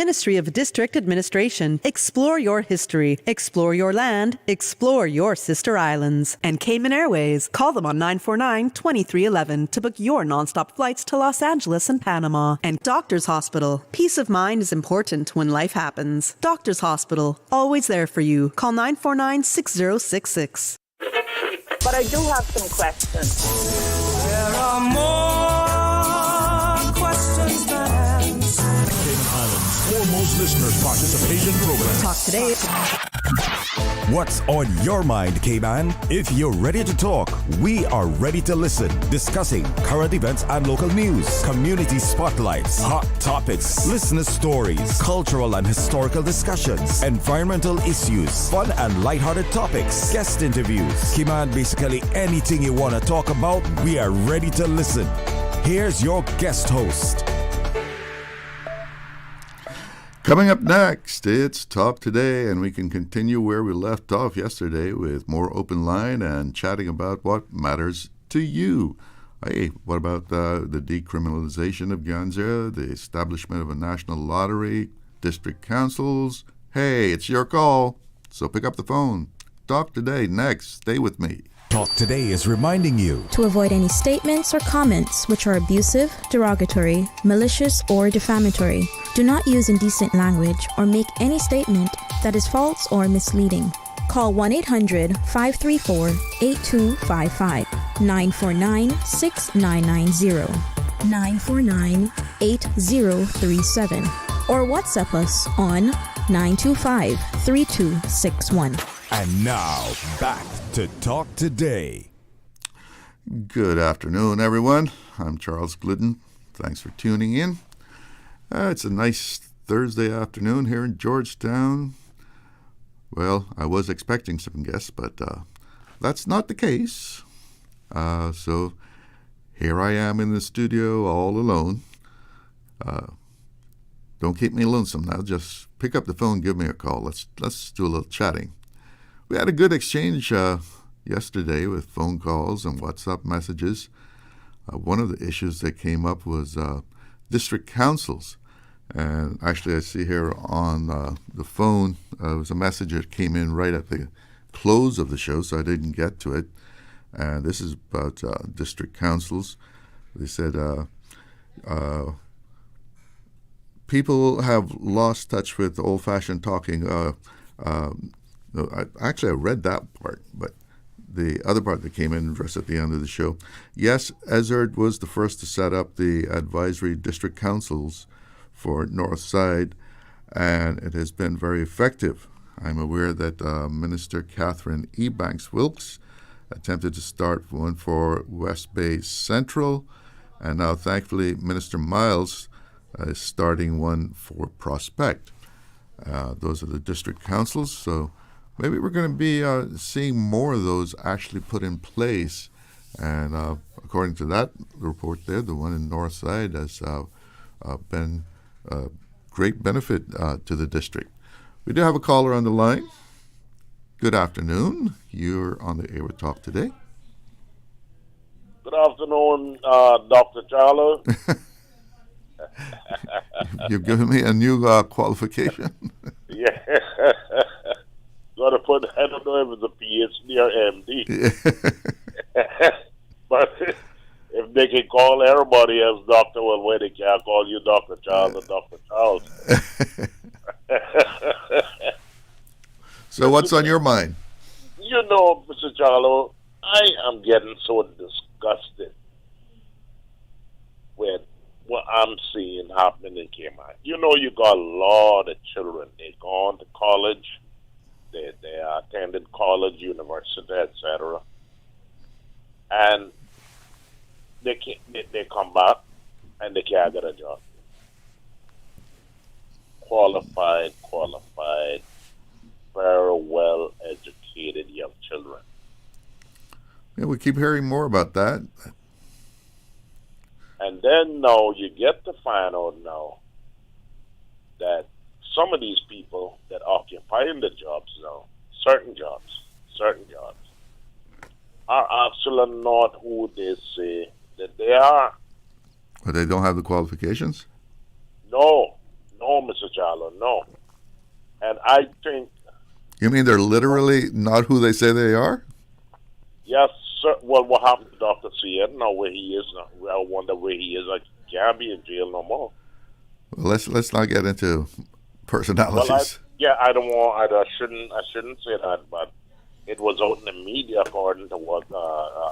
Ministry of District Administration. Explore your history. Explore your land. Explore your sister islands. And Cayman Airways. Call them on 949-2311 to book your nonstop flights to Los Angeles and Panama. And Doctors Hospital. Peace of mind is important when life happens. Doctors Hospital. Always there for you. Call 949-6066. But I do have some questions. There are more questions than answers. Cayman Islands' foremost listeners' participation program. Talk today. What's on your mind, Cayman? If you're ready to talk, we are ready to listen. Discussing current events and local news, community spotlights, hot topics, listener stories, cultural and historical discussions, environmental issues, fun and lighthearted topics, guest interviews. Cayman, basically anything you want to talk about, we are ready to listen. Here's your guest host. Coming up next, it's Talk Today, and we can continue where we left off yesterday with more open line and chatting about what matters to you. Hey, what about the decriminalization of ganja, the establishment of a national lottery, district councils? Hey, it's your call, so pick up the phone. Talk Today next. Stay with me. Talk Today is reminding you to avoid any statements or comments which are abusive, derogatory, malicious, or defamatory. Do not use indecent language or make any statement that is false or misleading. Call 1-800-534-8255, 949-6990, 949-8037, or WhatsApp us on 925-3261. And now, back to Talk Today. Good afternoon, everyone. I'm Charles Glidden. Thanks for tuning in. It's a nice Thursday afternoon here in Georgetown. Well, I was expecting some guests, but that's not the case. So here I am in the studio all alone. Don't keep me lonesome now. Just pick up the phone, give me a call. Let's do a little chatting. We had a good exchange yesterday with phone calls and WhatsApp messages. One of the issues that came up was district councils. And actually, I see here on the phone, it was a message that came in right at the close of the show, so I didn't get to it. And this is about district councils. They said people have lost touch with old-fashioned talking. I read that part, but the other part that came in just at the end of the show. Yes, Ezard was the first to set up the advisory district councils for North Side, and it has been very effective. I'm aware that Minister Catherine Ebanks-Wilkes attempted to start one for West Bay Central, and now thankfully Minister Miles is starting one for Prospect. Those are the district councils, so maybe we're going to be seeing more of those actually put in place. And according to that report there, the one in North Side has been a great benefit to the district. We do have a caller on the line. Good afternoon. You're on the air with Talk Today. Good afternoon, Dr. Charlo. You've given me a new qualification. Yeah. Got to put, I don't know if it's a PhD or MD. Yeah. But if they can call everybody as Doctor, well, why they can't call you Dr. Charles or Dr. Charles? So what's on your mind? You know, Mr. Charlo, I am getting so disgusted with what I'm seeing happening in Cayman. You know, you got a lot of children. They go on to college. They attended college, university, etc. And they come back and they can't get a job. Qualified, very well educated young children. Yeah, we keep hearing more about that. And then now you get to find out now that some of these people that occupying the jobs now, certain jobs, are actually not who they say that they are. But they don't have the qualifications? No. No, Mr. Charlo, no. And I think, You mean they're literally not who they say they are? yes, sir. Well, what happened to Dr. Seaton? Now where he is now. I wonder where he is. I can't be in jail no more. Well, let's not get into Well, personalities. I don't want. I shouldn't say that, but it was out in the media according to what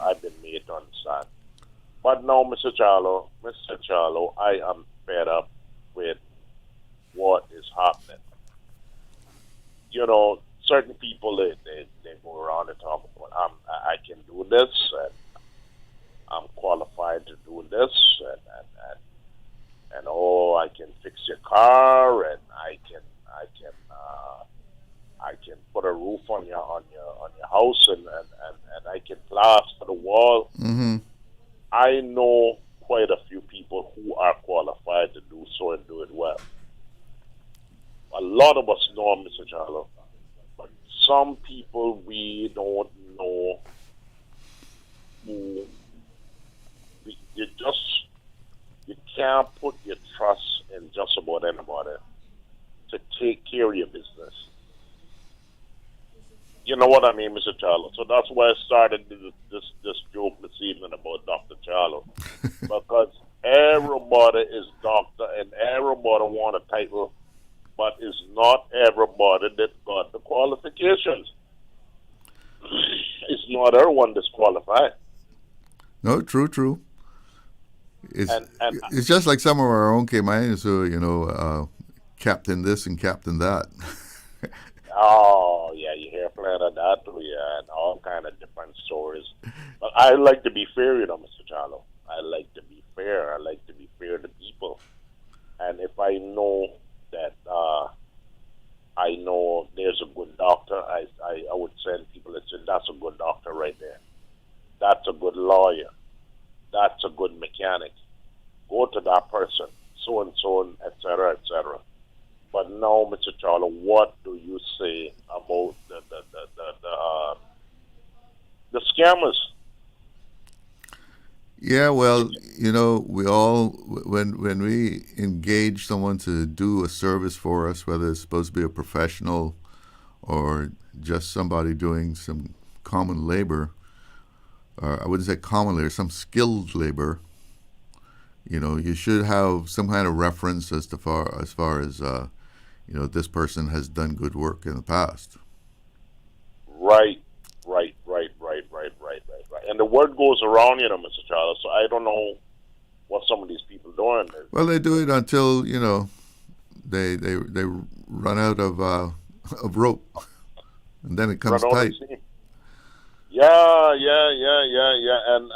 I've been made to understand. But no, Mr. Charlo, I am fed up with what is happening. You know, certain people they go around and talk about I can do this and I'm qualified to do this and oh, I can fix your car and I can put a roof on your house and I can plaster the wall. Mm-hmm. I know quite a few people who are qualified to do so and do it well. A lot of us know, Mr. Charlo, but some people we don't know who you can't put your trust in just about anybody to take care of your business. You know what I mean, Mr. Charlo? So that's why I started this joke this evening about Dr. Charlo. Because everybody is doctor and everybody want a title, but it's not everybody that got the qualifications. It's not everyone that's qualified. No, true. It's And it's just like some of our own Caymanians who, captain this and captain that. oh yeah, you hear plenty of that, yeah, and all kind of different stories. But I like to be fair, Mr. Charlo. I like to be fair. I like to be fair to people. And if I know that I know there's a good doctor, I would send people that say that's a good doctor right there. That's a good lawyer. That's a good mechanic. Go to that person, so and so, et cetera, et cetera. But now, Mr. Charlo, what do you say about the scammers? Yeah, well, we all when we engage someone to do a service for us, whether it's supposed to be a professional or just somebody doing some common labor, or I wouldn't say common labor, some skilled labor. You should have some kind of reference as far as this person has done good work in the past. Right. And the word goes around, Mr. Charles. So I don't know what some of these people are doing. Well, they do it until they run out of rope, and then it comes tight. Yeah. And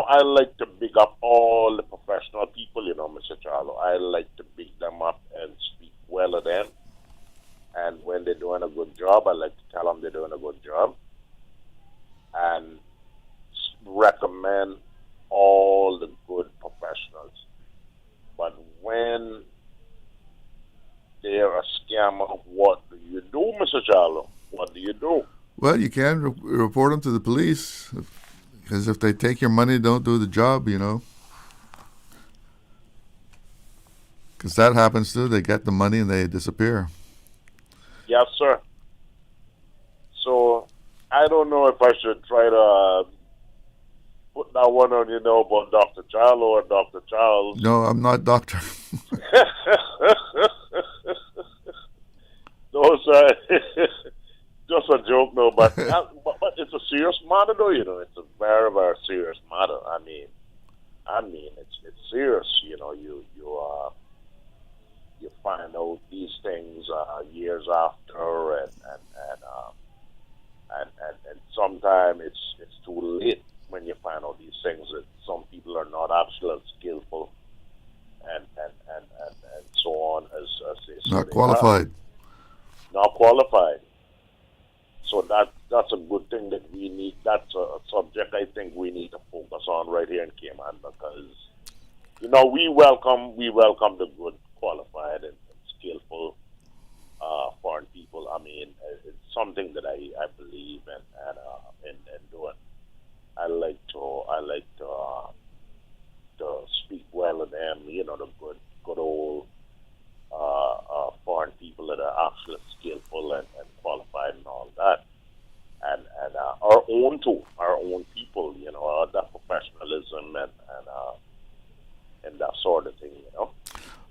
I like to big up all the professional people, Mr. Charlo. I like to big them up and speak well of them. And when they're doing a good job, I like to tell them they're doing a good job. And recommend all the good professionals. But when they're a scammer, what do you do, Mr. Charlo? What do you do? Well, you can report them to the police, because if they take your money, don't do the job, Because that happens too. They get the money and they disappear. Yes, sir. So I don't know if I should try to put that one on, about Dr. Charlo or Dr. Charles. No, I'm not doctor. No, sir. Just a joke, no, but it's a serious matter, though. It's a very, very serious matter. I mean, it's serious. You find out these things years after, and sometimes it's too late when you find out these things that some people are not absolutely skillful, and so on as they say. Not qualified. Not qualified. So that's a good thing that we need. That's a subject I think we need to focus on right here in Cayman, because we welcome the good, qualified, and skillful foreign people. I mean, it's something that I believe in doing. I like to speak well of them. The good old martial, skillful, and qualified and all that. And our own people, that professionalism and that sort of thing,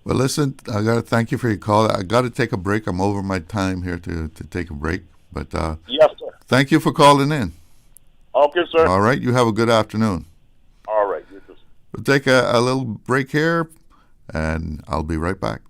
Well, listen, I got to thank you for your call. I got to take a break. I'm over my time here to take a break. But yes, sir. Thank you for calling in. Okay, sir. All right. You have a good afternoon. All right. You too. We'll take a little break here, and I'll be right back.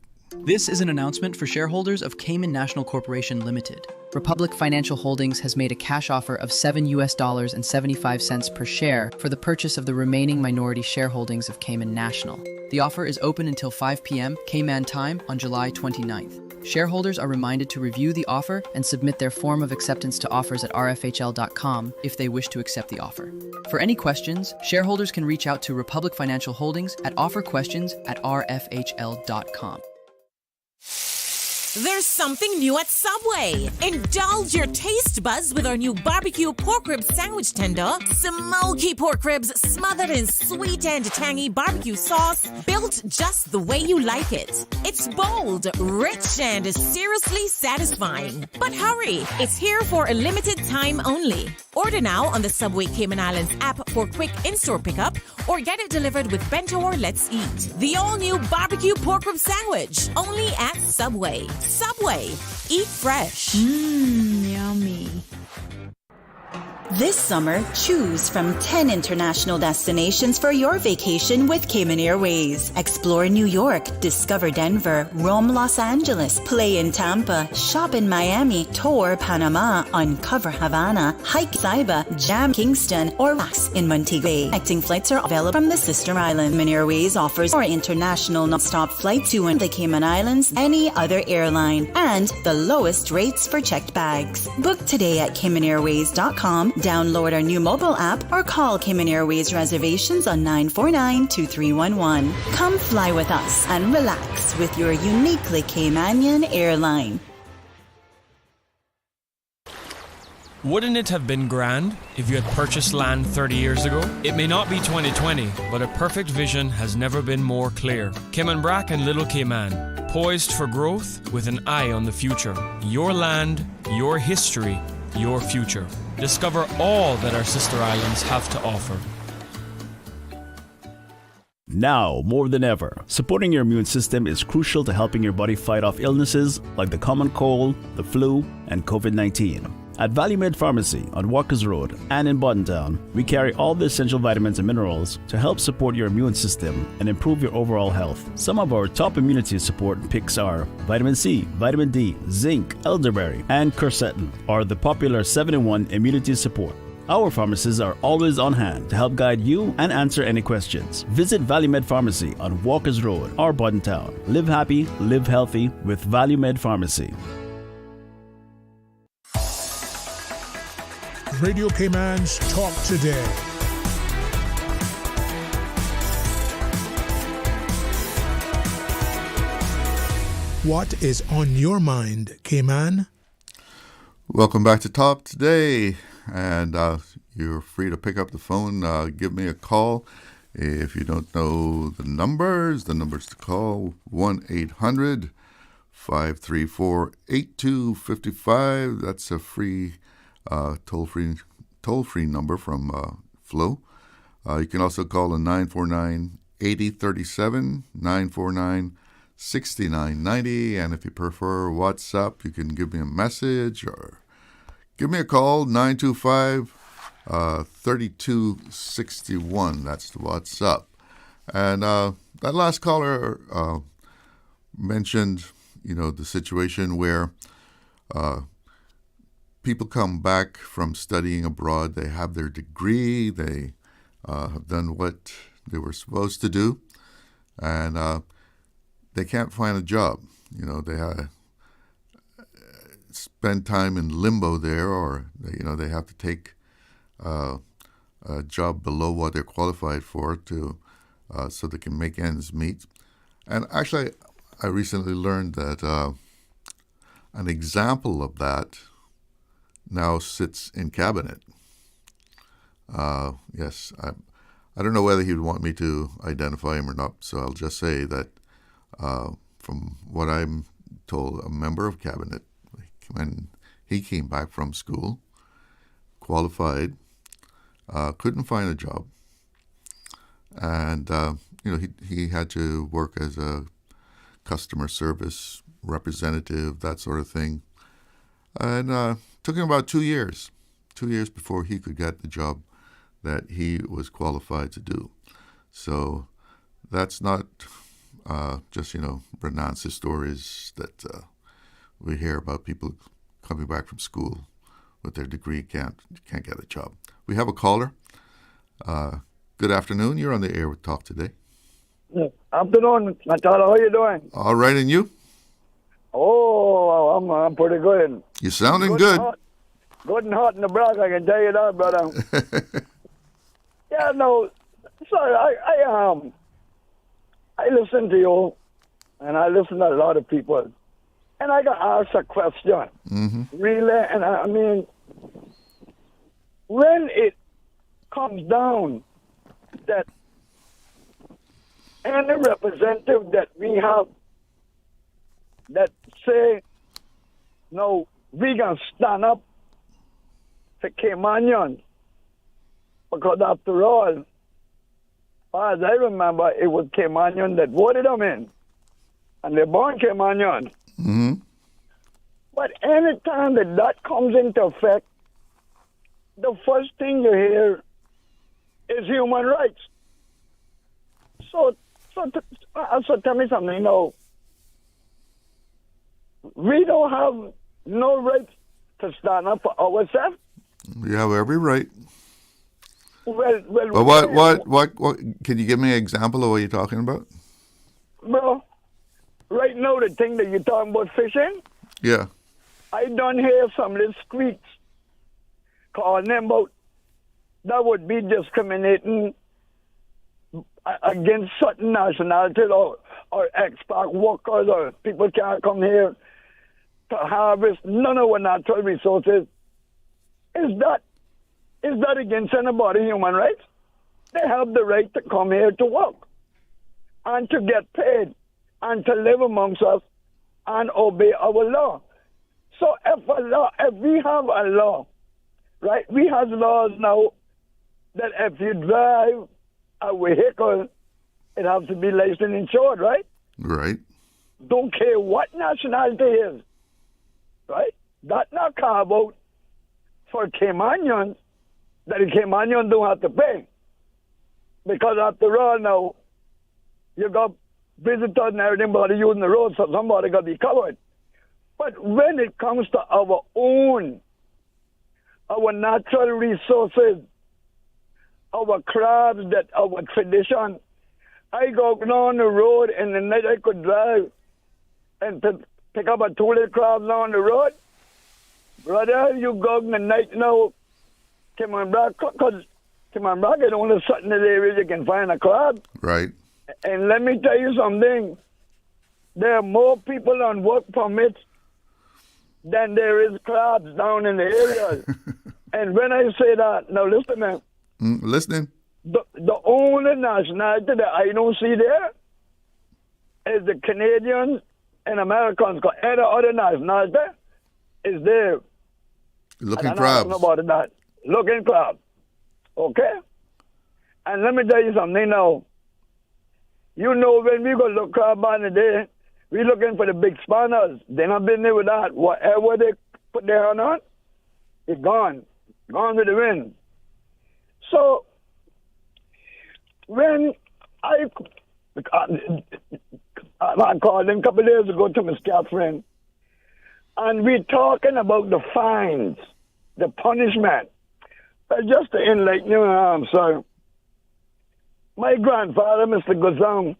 This is an announcement for shareholders of Cayman National Corporation Limited. Republic Financial Holdings has made a cash offer of $7.75 per share for the purchase of the remaining minority shareholdings of Cayman National. The offer is open until 5 p.m. Cayman time on July 29th. Shareholders are reminded to review the offer and submit their form of acceptance to offers at rfhl.com if they wish to accept the offer. For any questions, shareholders can reach out to Republic Financial Holdings at offerquestions@rfhl.com. There's something new at Subway. Indulge your taste buds with our new barbecue pork rib sandwich tender. Smoky pork ribs smothered in sweet and tangy barbecue sauce, built just the way you like it. It's bold, rich, and seriously satisfying. But hurry, it's here for a limited time only. Order now on the Subway Cayman Islands app for quick in-store pickup, or get it delivered with Bento or Let's Eat. The all-new barbecue pork rib sandwich, only at Subway. Subway. Eat fresh. Yummy. This summer, choose from 10 international destinations for your vacation with Cayman Airways. Explore New York, discover Denver, roam Los Angeles, play in Tampa, shop in Miami, tour Panama, uncover Havana, hike Saiba, jam Kingston, or relax in Montego Bay. Connecting flights are available from the sister island. Cayman Airways offers more international non-stop flights to the Cayman Islands, any other airline, and the lowest rates for checked bags. Book today at CaymanAirways.com. Download our new mobile app or call Cayman Airways reservations on 949-2311. Come fly with us and relax with your uniquely Caymanian airline. Wouldn't it have been grand if you had purchased land 30 years ago? It may not be 2020, but a perfect vision has never been more clear. Cayman Brac and Little Cayman, poised for growth with an eye on the future. Your land, your history, your future. Discover all that our sister islands have to offer. Now, more than ever, supporting your immune system is crucial to helping your body fight off illnesses like the common cold, the flu, and COVID-19. At ValueMed Pharmacy on Walkers Road and in Boddentown, we carry all the essential vitamins and minerals to help support your immune system and improve your overall health. Some of our top immunity support picks are vitamin C, vitamin D, zinc, elderberry, and quercetin, or the popular 7-in-1 immunity support. Our pharmacists are always on hand to help guide you and answer any questions. Visit ValueMed Pharmacy on Walkers Road or Boddentown. Live happy, live healthy with ValueMed Pharmacy. Radio Cayman's Talk Today. What is on your mind, Cayman? Welcome back to Talk Today. And you're free to pick up the phone, give me a call. If you don't know the numbers to call, 1-800-534-8255. That's a free toll-free number from Flo. You can also call on 949-8037, 949-6990. And if you prefer WhatsApp, you can give me a message or give me a call, 925-3261. That's the WhatsApp. And that last caller mentioned, the situation where people come back from studying abroad. They have their degree. They have done what they were supposed to do. And they can't find a job. They spend time in limbo there, or they have to take a job below what they're qualified for to so they can make ends meet. And actually, I recently learned that an example of that now sits in cabinet. Yes, I don't know whether he would want me to identify him or not, so I'll just say that from what I'm told a member of cabinet when he came back from school, qualified, couldn't find a job, and he had to work as a customer service representative, that sort of thing, and took him about 2 years before he could get the job that he was qualified to do. So that's not just Renance's stories that we hear about people coming back from school with their degree can't get a job. We have a caller. Good afternoon. You're on the air with Talk Today. Afternoon, Natala. How you doing? All right, and you? Oh, I'm pretty good. You're sounding good. Good and hot in the block, I can tell you that, brother. Yeah, no. Sorry, I listen to you, and I listen to a lot of people, and I got asked a question. Mm-hmm. Really, and I mean, when it comes down that any representative that we have that say, no, we can stand up to Caymanians, because after all, as far as I remember, it was Caymanians that voted them in, and they're born Caymanians. Mm-hmm. But anytime that comes into effect, the first thing you hear is human rights. So tell me something, we don't have no right to stand up for ourselves. You have every right. Well, but what? Can you give me an example of what you're talking about? Bro, right now the thing that you're talking about fishing, Yeah. I don't hear some little squeaks calling them about that would be discriminating against certain nationalities or expat workers or people can't come here to harvest none of our natural resources. Is that against anybody human rights? They have the right to come here to work and to get paid and to live amongst us and obey our law. So if we have a law, right, we have laws now that if you drive a vehicle, it has to be licensed and insured, right? Right. Don't care what nationality it is, right? That's not carved out for Caymanians, that the Caymanians don't have to pay. Because after all now, you got visitors and everything, but using the road, so somebody got to be covered. But when it comes to our natural resources, our crabs, our tradition, I go down the road and the night I could drive and pick up a 2 little crabs down the road. Brother, you go in the night now, Cayman is only certain areas you can find a crab. Right. And let me tell you something. There are more people on work permits than there is crabs down in the areas. And when I say that, now listen, man. Listening. The only nationality that I don't see there is the Canadians and Americans. Because any other nationality is there. Looking crabs. I don't know about that. Looking crabs. Okay? And let me tell you something now. You know, when we go look crab on the day, we looking for the big spanners. They not been there with that. Whatever they put their hand on, it's gone. Gone with the wind. So, when I called in a couple of days ago to Miss Catherine, and we talking about the fines, the punishment. Just to enlighten you, sir, my grandfather, Mr. Gazam,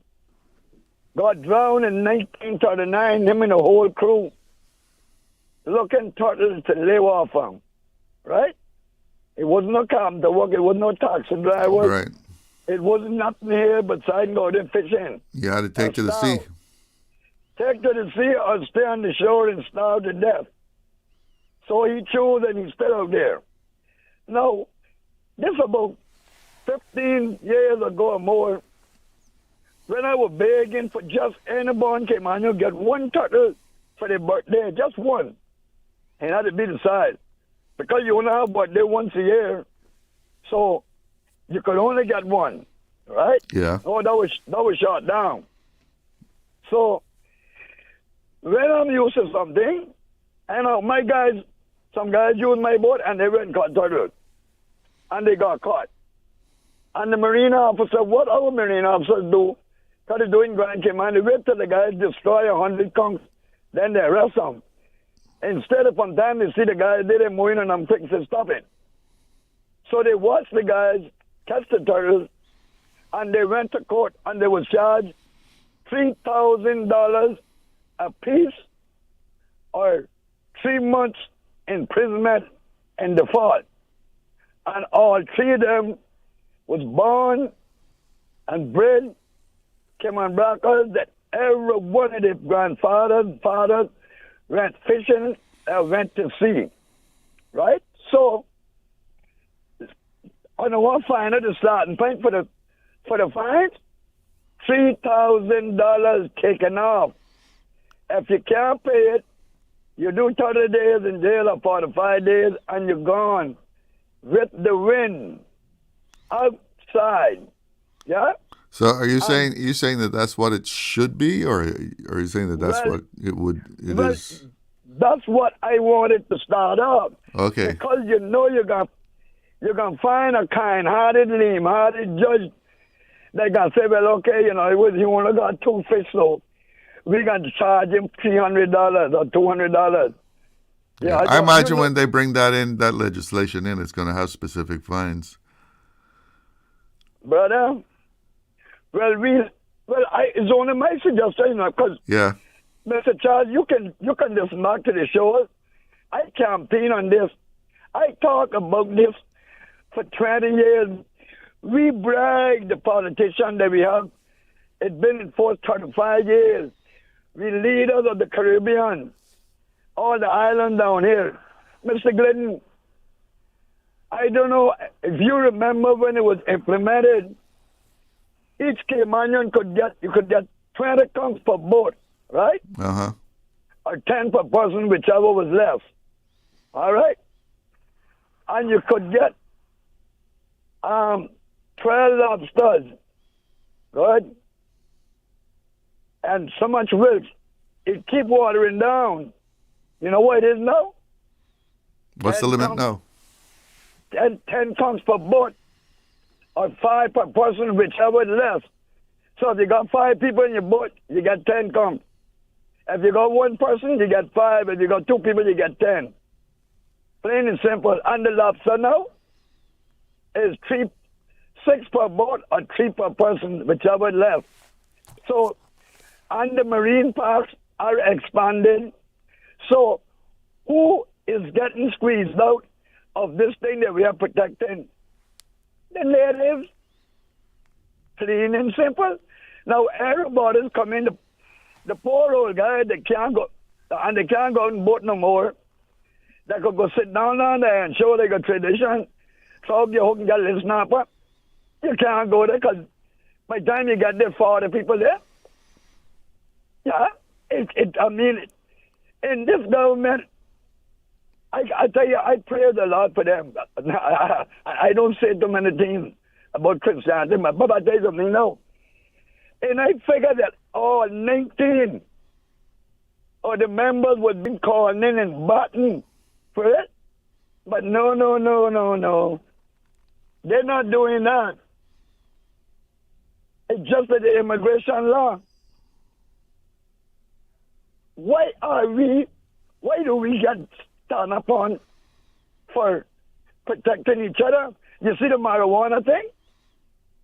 got drowned in 1939, him and the whole crew, looking turtles to live off of, right? It wasn't no carpenter work, it wasn't no taxi driver. Right. It wasn't nothing here but side go there fishing. You had to take to the sea. Take to the sea or stay on the shore and starve to death. So he chose and he stayed out there. Now, this about 15 years ago or more, when I was begging for just any born Caymanian get one turtle for their birthday, just one. And had to be the size. Because you only have birthday once a year, so you could only get one, right? Yeah. Oh, that was shot down. So when I'm used to something, and some guys used my boat and they went and caught turtles. And they got caught. And the marine officer, what our marine officers do, because they're doing Grand Cayman, they wait till the guys destroy 100 conchs, then they arrest them. Instead of on time, they see the guys, they didn't move in and I'm quick to stop it. So they watched the guys catch the turtles, and they went to court, and they was charged $3,000 a piece or 3 months imprisonment in default. And all three of them was born and bred Cayman Brackers that every one of their grandfathers, fathers, went fishing and went to sea. Right? So, on the one fine at the starting point for the fine, $3,000 taken off. If you can't pay it, you do 30 days in jail or 45 days and you're gone with the wind outside. Yeah? So are you saying that that's what it should be, or are you saying that that's what it is? That's what I wanted to start off. Okay. Because you're gonna find a kind-hearted, lean-hearted judge that can say, well, okay, he only got 2 fish, so we're going to charge him $300 or $200. Yeah, I imagine when they bring that legislation in, it's going to have specific fines. Brother, it's only my suggestion, because Mr. Charles, you can just mark to the shore. I campaign on this. I talk about this for 20 years. We brag the politician that we have. It's been in force 35 years. We leaders of the Caribbean, all the islands down here. Mr. Glidden, I don't know if you remember when it was implemented, each Caymanian could get 20 conchs per boat, right? Uh-huh. Or 10 per person, whichever was less. All right? And you could get 12 lobsters, good? And so much wilk. It keep watering down. You know what it is now? What's the limit now? 10 conchs per boat, or 5 per person, whichever is less. So if you got 5 people in your boat, you get 10 conchs. If you got 1 person, you get 5. If you got 2 people, you get 10. Plain and simple. And the lobster now is 6 per boat or 3 per person, whichever is less. So, and the marine parks are expanding. So, who is getting squeezed out of this thing that we are protecting? The natives. Plain and simple. Now, everybody's coming. The poor old guy that can't go, and they can't go on boat no more. They could go sit down there and show like a tradition. So if you hook and get a little snapper, you can't go there because by the time you get there, 40 people there. Yeah, I mean, in this government, I tell you, I pray the Lord for them. I don't say too many things about Christianity, but I tell you something now. And I figured that 19 of the members would be calling in and batting for it. But no. They're not doing that. It's just that the immigration law. Why do we get stand up on for protecting each other? You see the marijuana thing?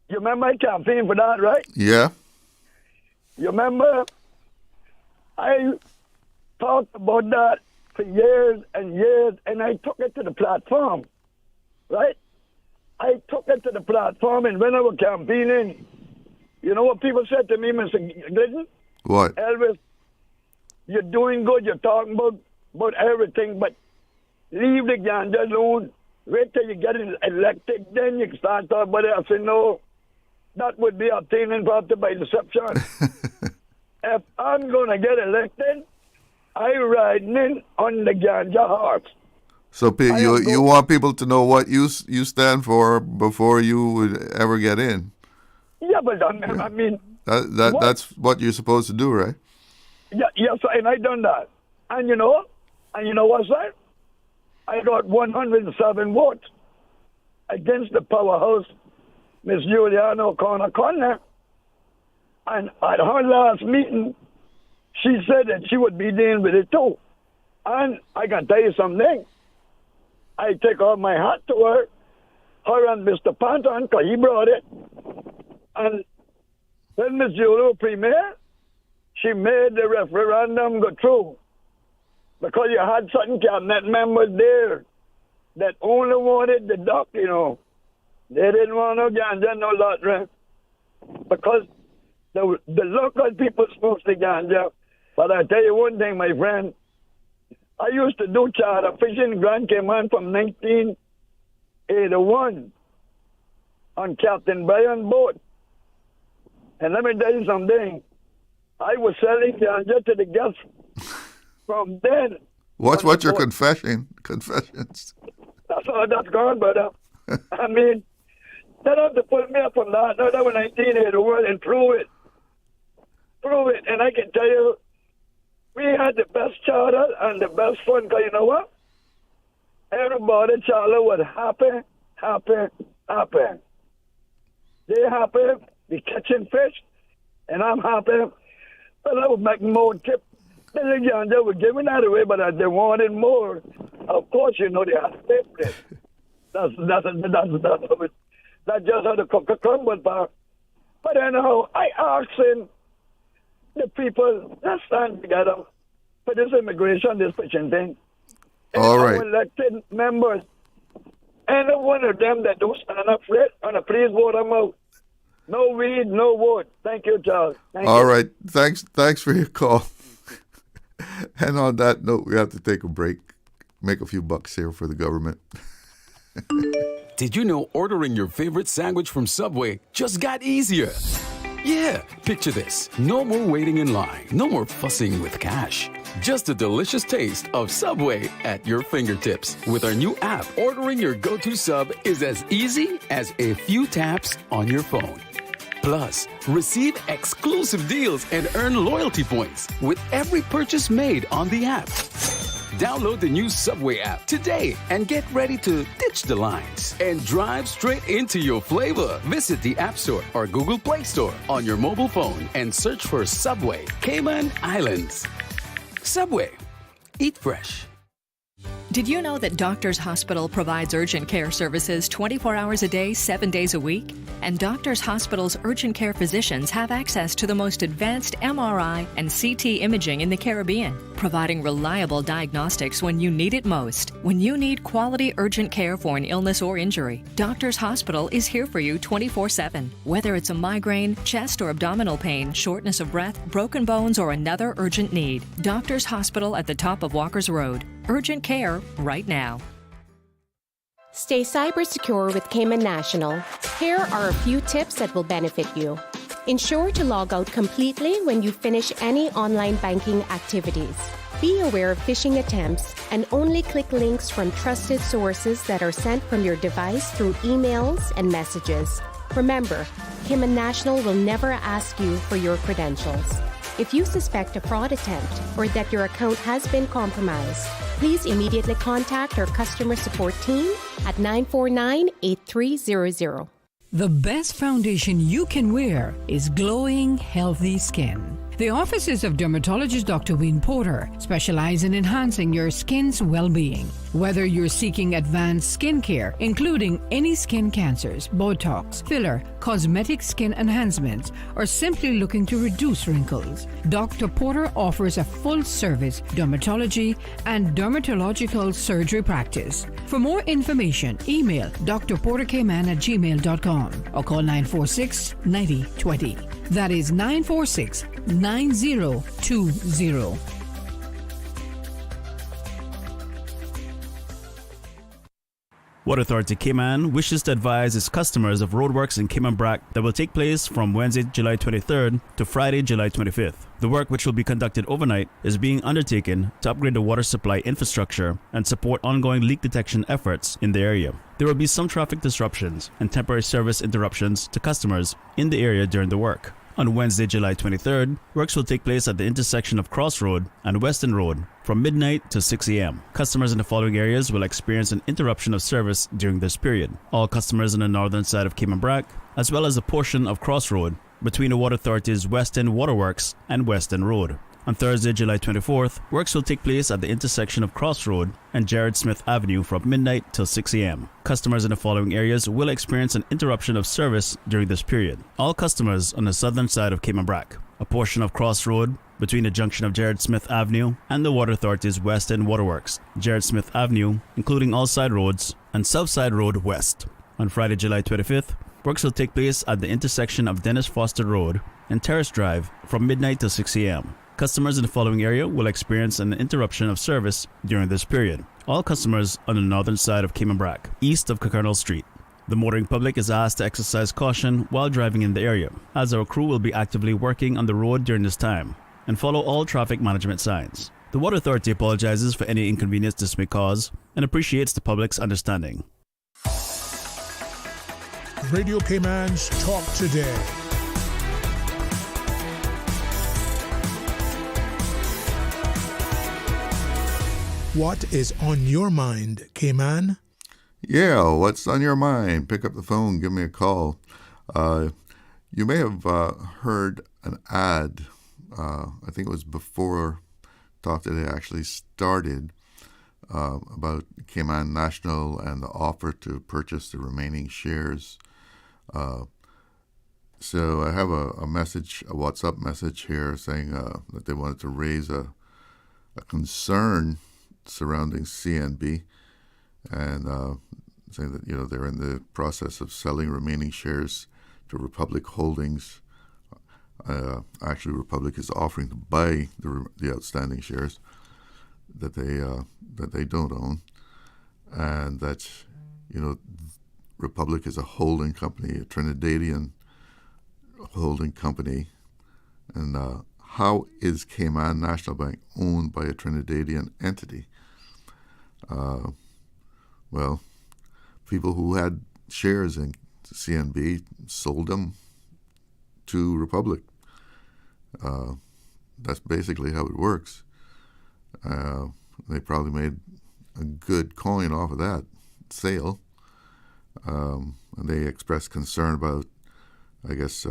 You remember I campaigned for that, right? Yeah. You remember I talked about that for years and years, and I took it to the platform, right? I took it to the platform, and when I was campaigning, you know what people said to me, Mr. Glidden? What? Elvis, you're doing good, you're talking about everything, but leave the ganja alone. Wait till you get elected, then you can start talking about it. I said, no, that would be obtaining property by deception. If I'm going to get elected, I riding in on the ganja horse. So you want people to know what you stand for before you would ever get in. Yeah, but I mean... That's what you're supposed to do, right? Yeah, yes, and I done that. And you know what's that? I got 107 votes against the powerhouse, Miss Juliana O'Connor. And at her last meeting, she said that she would be dealing with it too. And I can tell you something. I take off my hat to her and Mr. Panton, because he brought it. And when Miss Julia was premier, she made the referendum go through. Because you had certain cabinet members there that only wanted the duck, you know. They didn't want no ganja, no lottery. Because the local people smoked the ganja. But I tell you one thing, my friend. I used to do charter fishing in Grand Cayman from 1981 on Captain Brian boat. And let me tell you something. I was selling ganja to the guests from then. What's your confessions? That's all that's gone, brother. I mean, they don't have to put me up from that. No, that was 1981 and prove it. Prove it. And I can tell you, we had the best charter and the best fun, because you know what? Everybody charter was happy. They happy, we catching fish, and I'm happy. But I was making more tips. The ganja were giving that away, but they wanted more. Of course, you know, they had to pay for it. That's just how the cookie crumbled, but anyhow, I asked the people, let's stand together for this immigration, this fishing thing. And all right. Our elected members, any one of them that don't stand up for it, please vote them out. No weed, no vote. Thank you, Charles. All right. Thanks for your call. And on that note, we have to take a break, make a few bucks here for the government. Did you know ordering your favorite sandwich from Subway just got easier? Yeah, picture this. No more waiting in line. No more fussing with cash. Just a delicious taste of Subway at your fingertips. With our new app, ordering your go-to sub is as easy as a few taps on your phone. Plus, receive exclusive deals and earn loyalty points with every purchase made on the app. Download the new Subway app today and get ready to ditch the lines and drive straight into your flavor. Visit the App Store or Google Play Store on your mobile phone and search for Subway Cayman Islands. Subway. Eat fresh. Did you know that Doctors Hospital provides urgent care services 24 hours a day, 7 days a week? And Doctors Hospital's urgent care physicians have access to the most advanced MRI and CT imaging in the Caribbean, providing reliable diagnostics when you need it most. When you need quality urgent care for an illness or injury, Doctors Hospital is here for you 24/7. Whether it's a migraine, chest or abdominal pain, shortness of breath, broken bones, or another urgent need, Doctors Hospital at the top of Walker's Road. Urgent care right now. Stay cyber secure with Cayman National. Here are a few tips that will benefit you. Ensure to log out completely when you finish any online banking activities. Be aware of phishing attempts and only click links from trusted sources that are sent from your device through emails and messages. Remember, Cayman National will never ask you for your credentials. If you suspect a fraud attempt or that your account has been compromised, please immediately contact our customer support team at 949-8300. The best foundation you can wear is glowing, healthy skin. The offices of dermatologist Dr. Wayne Porter specialize in enhancing your skin's well-being. Whether you're seeking advanced skin care, including any skin cancers, Botox, filler, cosmetic skin enhancements, or simply looking to reduce wrinkles, Dr. Porter offers a full-service dermatology and dermatological surgery practice. For more information, email drportercayman@gmail.com or call 946-9020. That is 946-9020. Water Authority Cayman wishes to advise its customers of roadworks in Cayman Brac that will take place from Wednesday, July 23rd to Friday, July 25th. The work, which will be conducted overnight, is being undertaken to upgrade the water supply infrastructure and support ongoing leak detection efforts in the area. There will be some traffic disruptions and temporary service interruptions to customers in the area during the work. On Wednesday, July 23rd, works will take place at the intersection of Cross Road and Weston Road from midnight to 6 a.m. Customers in the following areas will experience an interruption of service during this period. All customers on the northern side of Cayman Brac, as well as a portion of Cross Road between the Water Authority's West End Waterworks and Weston Road. On Thursday, July 24th, works will take place at the intersection of Cross Road and Jared Smith Avenue from midnight till 6 a.m. Customers in the following areas will experience an interruption of service during this period. All customers on the southern side of Cayman Brac, a portion of Cross Road between the junction of Jared Smith Avenue and the Water Authority's West End Waterworks, Jared Smith Avenue, including all side roads, and Southside Road West. On Friday, July 25th, works will take place at the intersection of Dennis Foster Road and Terrace Drive from midnight till 6 a.m. Customers in the following area will experience an interruption of service during this period. All customers on the northern side of Cayman Brac, east of Colonel Street. The motoring public is asked to exercise caution while driving in the area, as our crew will be actively working on the road during this time, and follow all traffic management signs. The Water Authority apologizes for any inconvenience this may cause and appreciates the public's understanding. Radio Cayman's Talk Today. What is on your mind, Cayman? Yeah, what's on your mind? Pick up the phone, give me a call. You may have heard an ad, I think it was before Talk Today actually started, about Cayman National and the offer to purchase the remaining shares. So I have a message, a WhatsApp message here saying that they wanted to raise a concern surrounding CNB, and saying that they're in the process of selling remaining shares to Republic Holdings. Actually, Republic is offering to buy the outstanding shares that they don't own, and that Republic is a holding company, a Trinidadian holding company, and how is Cayman National Bank owned by a Trinidadian entity? Well, people who had shares in CNB sold them to Republic. That's basically how it works. They probably made a good coin off of that sale. And they expressed concern about, I guess,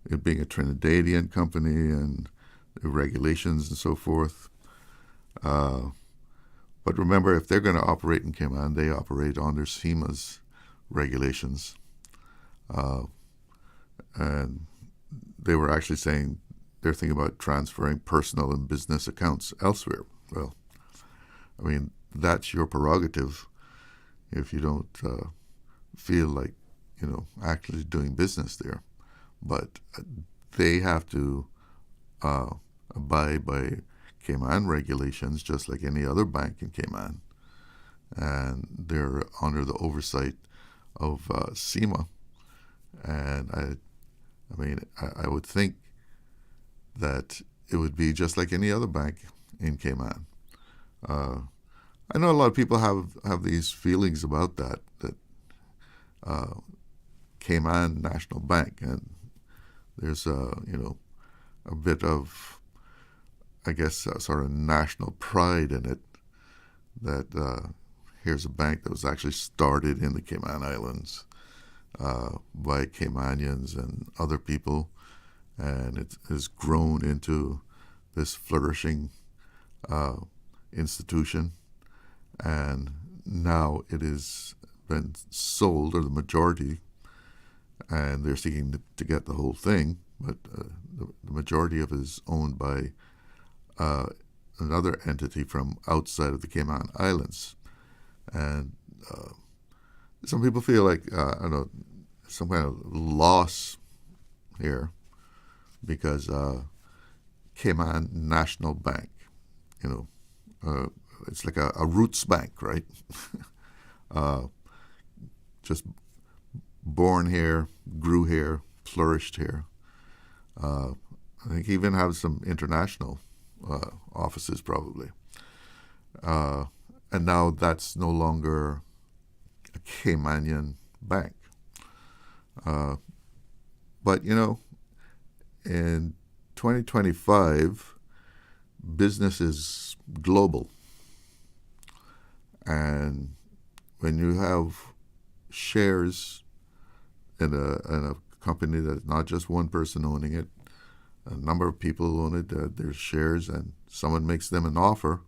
it being a Trinidadian company and the regulations and so forth. But remember, if they're going to operate in Cayman, they operate under SEMA's regulations. And they were actually saying they're thinking about transferring personal and business accounts elsewhere. Well, I mean, that's your prerogative if you don't feel like, actually doing business there. But they have to abide by Cayman regulations just like any other bank in Cayman. And they're under the oversight of SEMA. And I would think that it would be just like any other bank in Cayman. I know a lot of people have these feelings about that Cayman National Bank, and there's a bit of, I guess, sort of national pride in it, that here's a bank that was actually started in the Cayman Islands by Caymanians and other people, and it has grown into this flourishing institution, and now it has been sold, or the majority, and they're seeking to get the whole thing, but the majority of it is owned by another entity from outside of the Cayman Islands. And some people feel like, some kind of loss here, because Cayman National Bank, it's like a roots bank, right? just born here, grew here, flourished here. I think even have some international offices probably. And now that's no longer a Caymanian bank. But, in 2025, business is global. And when you have shares in a company that's not just one person owning it, a number of people own it, there's shares, and someone makes them an offer,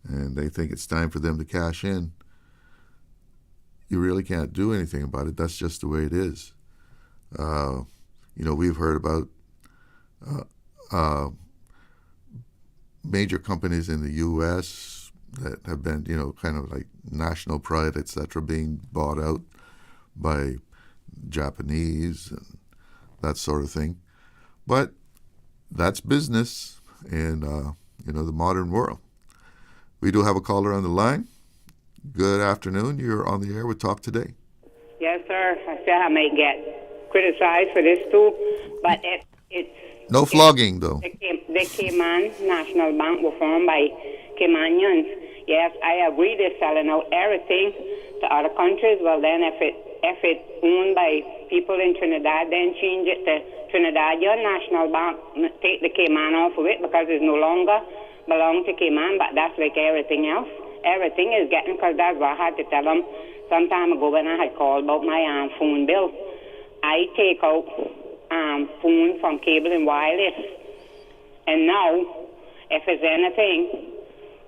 and they think it's time for them to cash in, you really can't do anything about it. That's just the way it is. We've heard about major companies in the U.S. that have been, kind of like national pride, etc., being bought out by Japanese and that sort of thing. But that's business in, the modern world. We do have a caller on the line. Good afternoon. You're on the air with Talk Today. Yes, sir. I said I may get criticized for this too, but it's no flogging, though. The Cayman National Bank was formed by Caymanians. Yes, I agree they're selling out everything to other countries. Well, then if it's owned by people in Trinidad, then change it to Trinidadian National Bank. Take the Cayman off of it because it no longer belongs to Cayman, but that's like everything else. Everything is getting, because that's what I had to tell them some time ago when I had called about my phone bill. I take out phone from Cable and Wireless, and now if it's anything,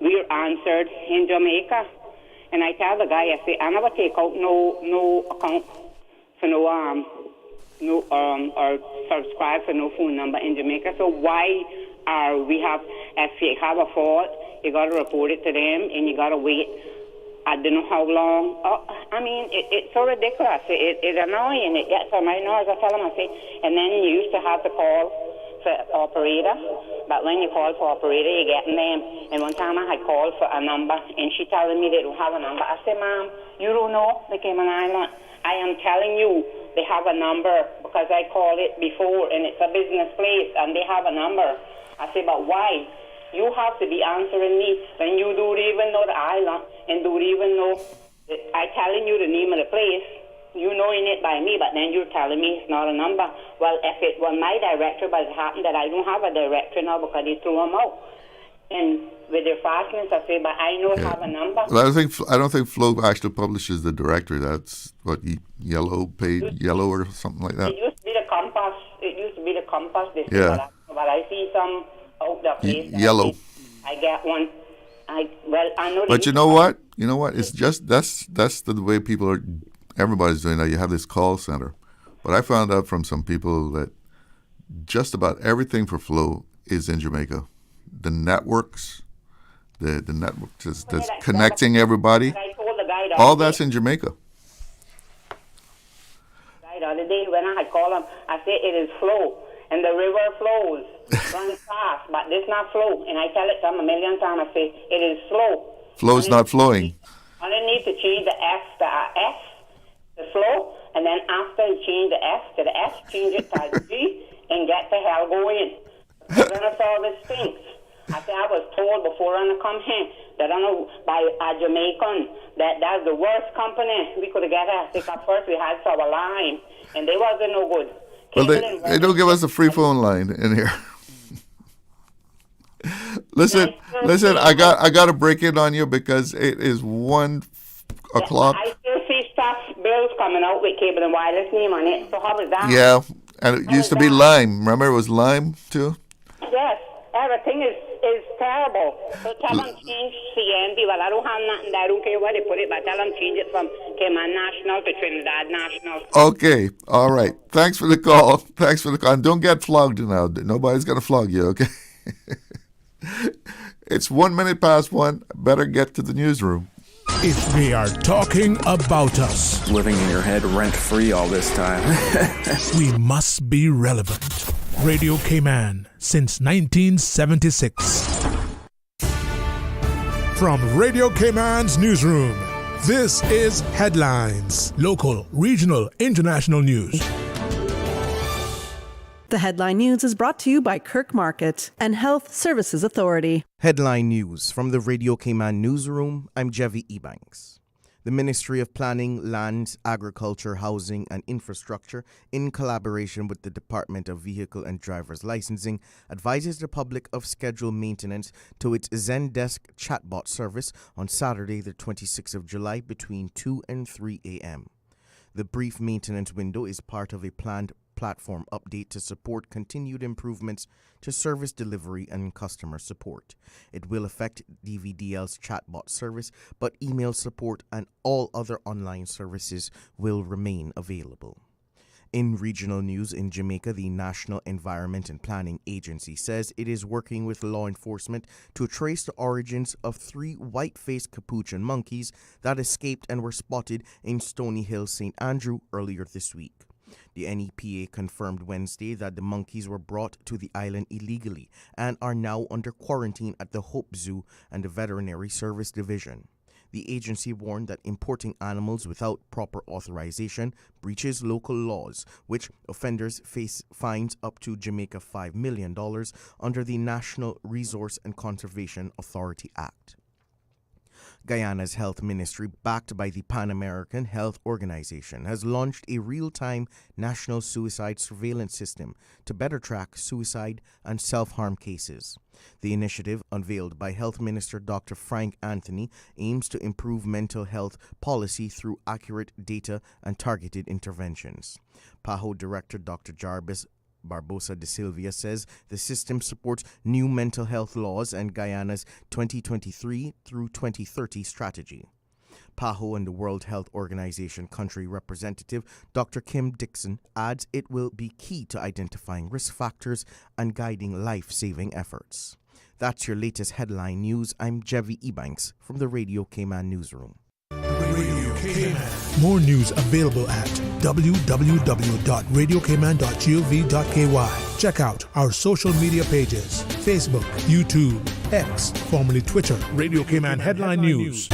we're answered in Jamaica. And I tell the guy, I say, I never take out no account for or subscribe for no phone number in Jamaica. So why are we if you have a fault, you got to report it to them, and you got to wait. I don't know how long. It's so ridiculous. It's annoying. It gets on my nerves. I tell them, I say, and then you used to have to call for operator, but when you call for operator, you get them. And one time I had called for a number, and she telling me they don't have a number. I said, ma'am, you don't know the Cayman Island. I am telling you they have a number because I called it before, and it's a business place, and they have a number. I say, but why? You have to be answering me when you don't even know the island and don't even know. I telling you the name of the place, you knowing it by me, but then you're telling me it's not a number. Well, if it were my director, but it happened that I don't have a director now because they threw him out. And with their fastness, I say, but I know have a number. Well, I don't think Flo actually publishes the directory. That's what Yellow or something like that. It used to be the Compass. Yeah. But I see some out the place. Yellow. I get one. I know. But you know what? It's just that's the way everybody's doing that. You have this call center. But I found out from some people that just about everything for Flo is in Jamaica. The networks, the network that's connecting everybody, all that's in Jamaica. The other day when I had called him, I said it is flow, and the river flows, runs fast, but this not flow. And I tell it to him a million times. I say it is flow. Flow's not flowing. I need to change the F to a S, the flow, and then after you change the F to the S, change it to a G, and get the hell going. We're gonna solve this thing. I said I was told before I come here that I know by a Jamaican that's the worst company we could get at. Because first we had our line and they wasn't no good. Well, they don't give us a free phone line in here. Listen, I got to break in on you because it is 1 o'clock. I still see stuff bills coming out with Cable and Wireless name on it. So how is that? Yeah, and it used to be Lime. Remember, it was Lime too. Yes, everything is terrible. So tell them change CNB. Well, I don't have nothing. I don't care where they put it, but tell them change it from Cayman National to Trinidad National. Okay, all right. Thanks for the call. And don't get flogged now. Nobody's going to flog you, okay? It's 1 minute past 1. Better get to the newsroom. If they are talking about us, living in your head rent-free all this time, we must be relevant. Radio Cayman since 1976. From Radio Cayman's newsroom, This is Headlines. Local, regional, international news. The Headline News is brought to you by Kirk Market and Health Services Authority. Headline News from the Radio Cayman Newsroom. I'm Jevi Ebanks. The Ministry of Planning, Lands, Agriculture, Housing and Infrastructure, in collaboration with the Department of Vehicle and Driver's Licensing, advises the public of scheduled maintenance to its Zendesk chatbot service on Saturday, the 26th of July, between 2 and 3 a.m. The brief maintenance window is part of a planned platform update to support continued improvements to service delivery and customer support. It will affect DVDL's chatbot service, but email support and all other online services will remain available. In regional news in Jamaica, the National Environment and Planning Agency says it is working with law enforcement to trace the origins of 3 white-faced capuchin monkeys that escaped and were spotted in Stony Hill, St. Andrew earlier this week. The NEPA confirmed Wednesday that the monkeys were brought to the island illegally and are now under quarantine at the Hope Zoo and the Veterinary Service Division. The agency warned that importing animals without proper authorization breaches local laws, which offenders face fines up to Jamaica $5 million under the National Resource and Conservation Authority Act. Guyana's health ministry, backed by the Pan American Health Organization, has launched a real-time national suicide surveillance system to better track suicide and self-harm cases. The initiative, unveiled by Health Minister Dr. Frank Anthony, aims to improve mental health policy through accurate data and targeted interventions. PAHO Director Dr. Jarvis Barbosa de Silvia says the system supports new mental health laws and Guyana's 2023 through 2030 strategy. PAHO and the World Health Organization country representative Dr. Kim Dixon adds it will be key to identifying risk factors and guiding life-saving efforts. That's your latest headline news. I'm Jevi Ebanks from the Radio Cayman Newsroom. Radio Cayman. More news available at www.radiocayman.gov.ky. Check out our social media pages: Facebook, YouTube, X, formerly Twitter. Radio Cayman Headline News.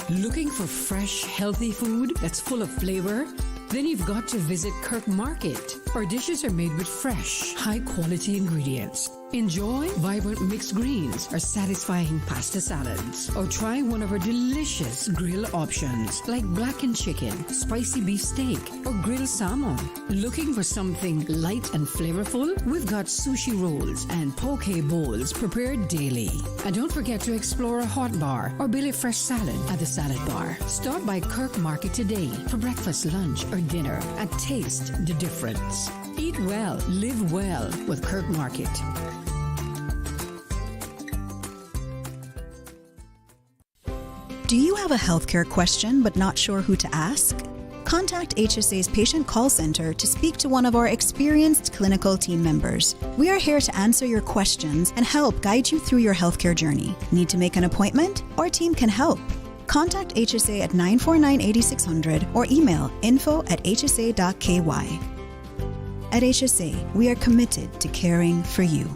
Looking for fresh, healthy food that's full of flavor? Then you've got to visit Kirk Market. Our dishes are made with fresh, high-quality ingredients. Enjoy vibrant mixed greens or satisfying pasta salads. Or try one of our delicious grill options like blackened chicken, spicy beef steak, or grilled salmon. Looking for something light and flavorful? We've got sushi rolls and poke bowls prepared daily. And don't forget to explore a hot bar or Billy Fresh salad at the salad bar. Stop by Kirk Market today for breakfast, lunch, or dinner and taste the difference. Eat well, live well with Kirk Market. Do you have a healthcare question but not sure who to ask? Contact HSA's Patient Call Center to speak to one of our experienced clinical team members. We are here to answer your questions and help guide you through your healthcare journey. Need to make an appointment? Our team can help. Contact HSA at 949-8600 or email info@hsa.ky. At HSA, we are committed to caring for you.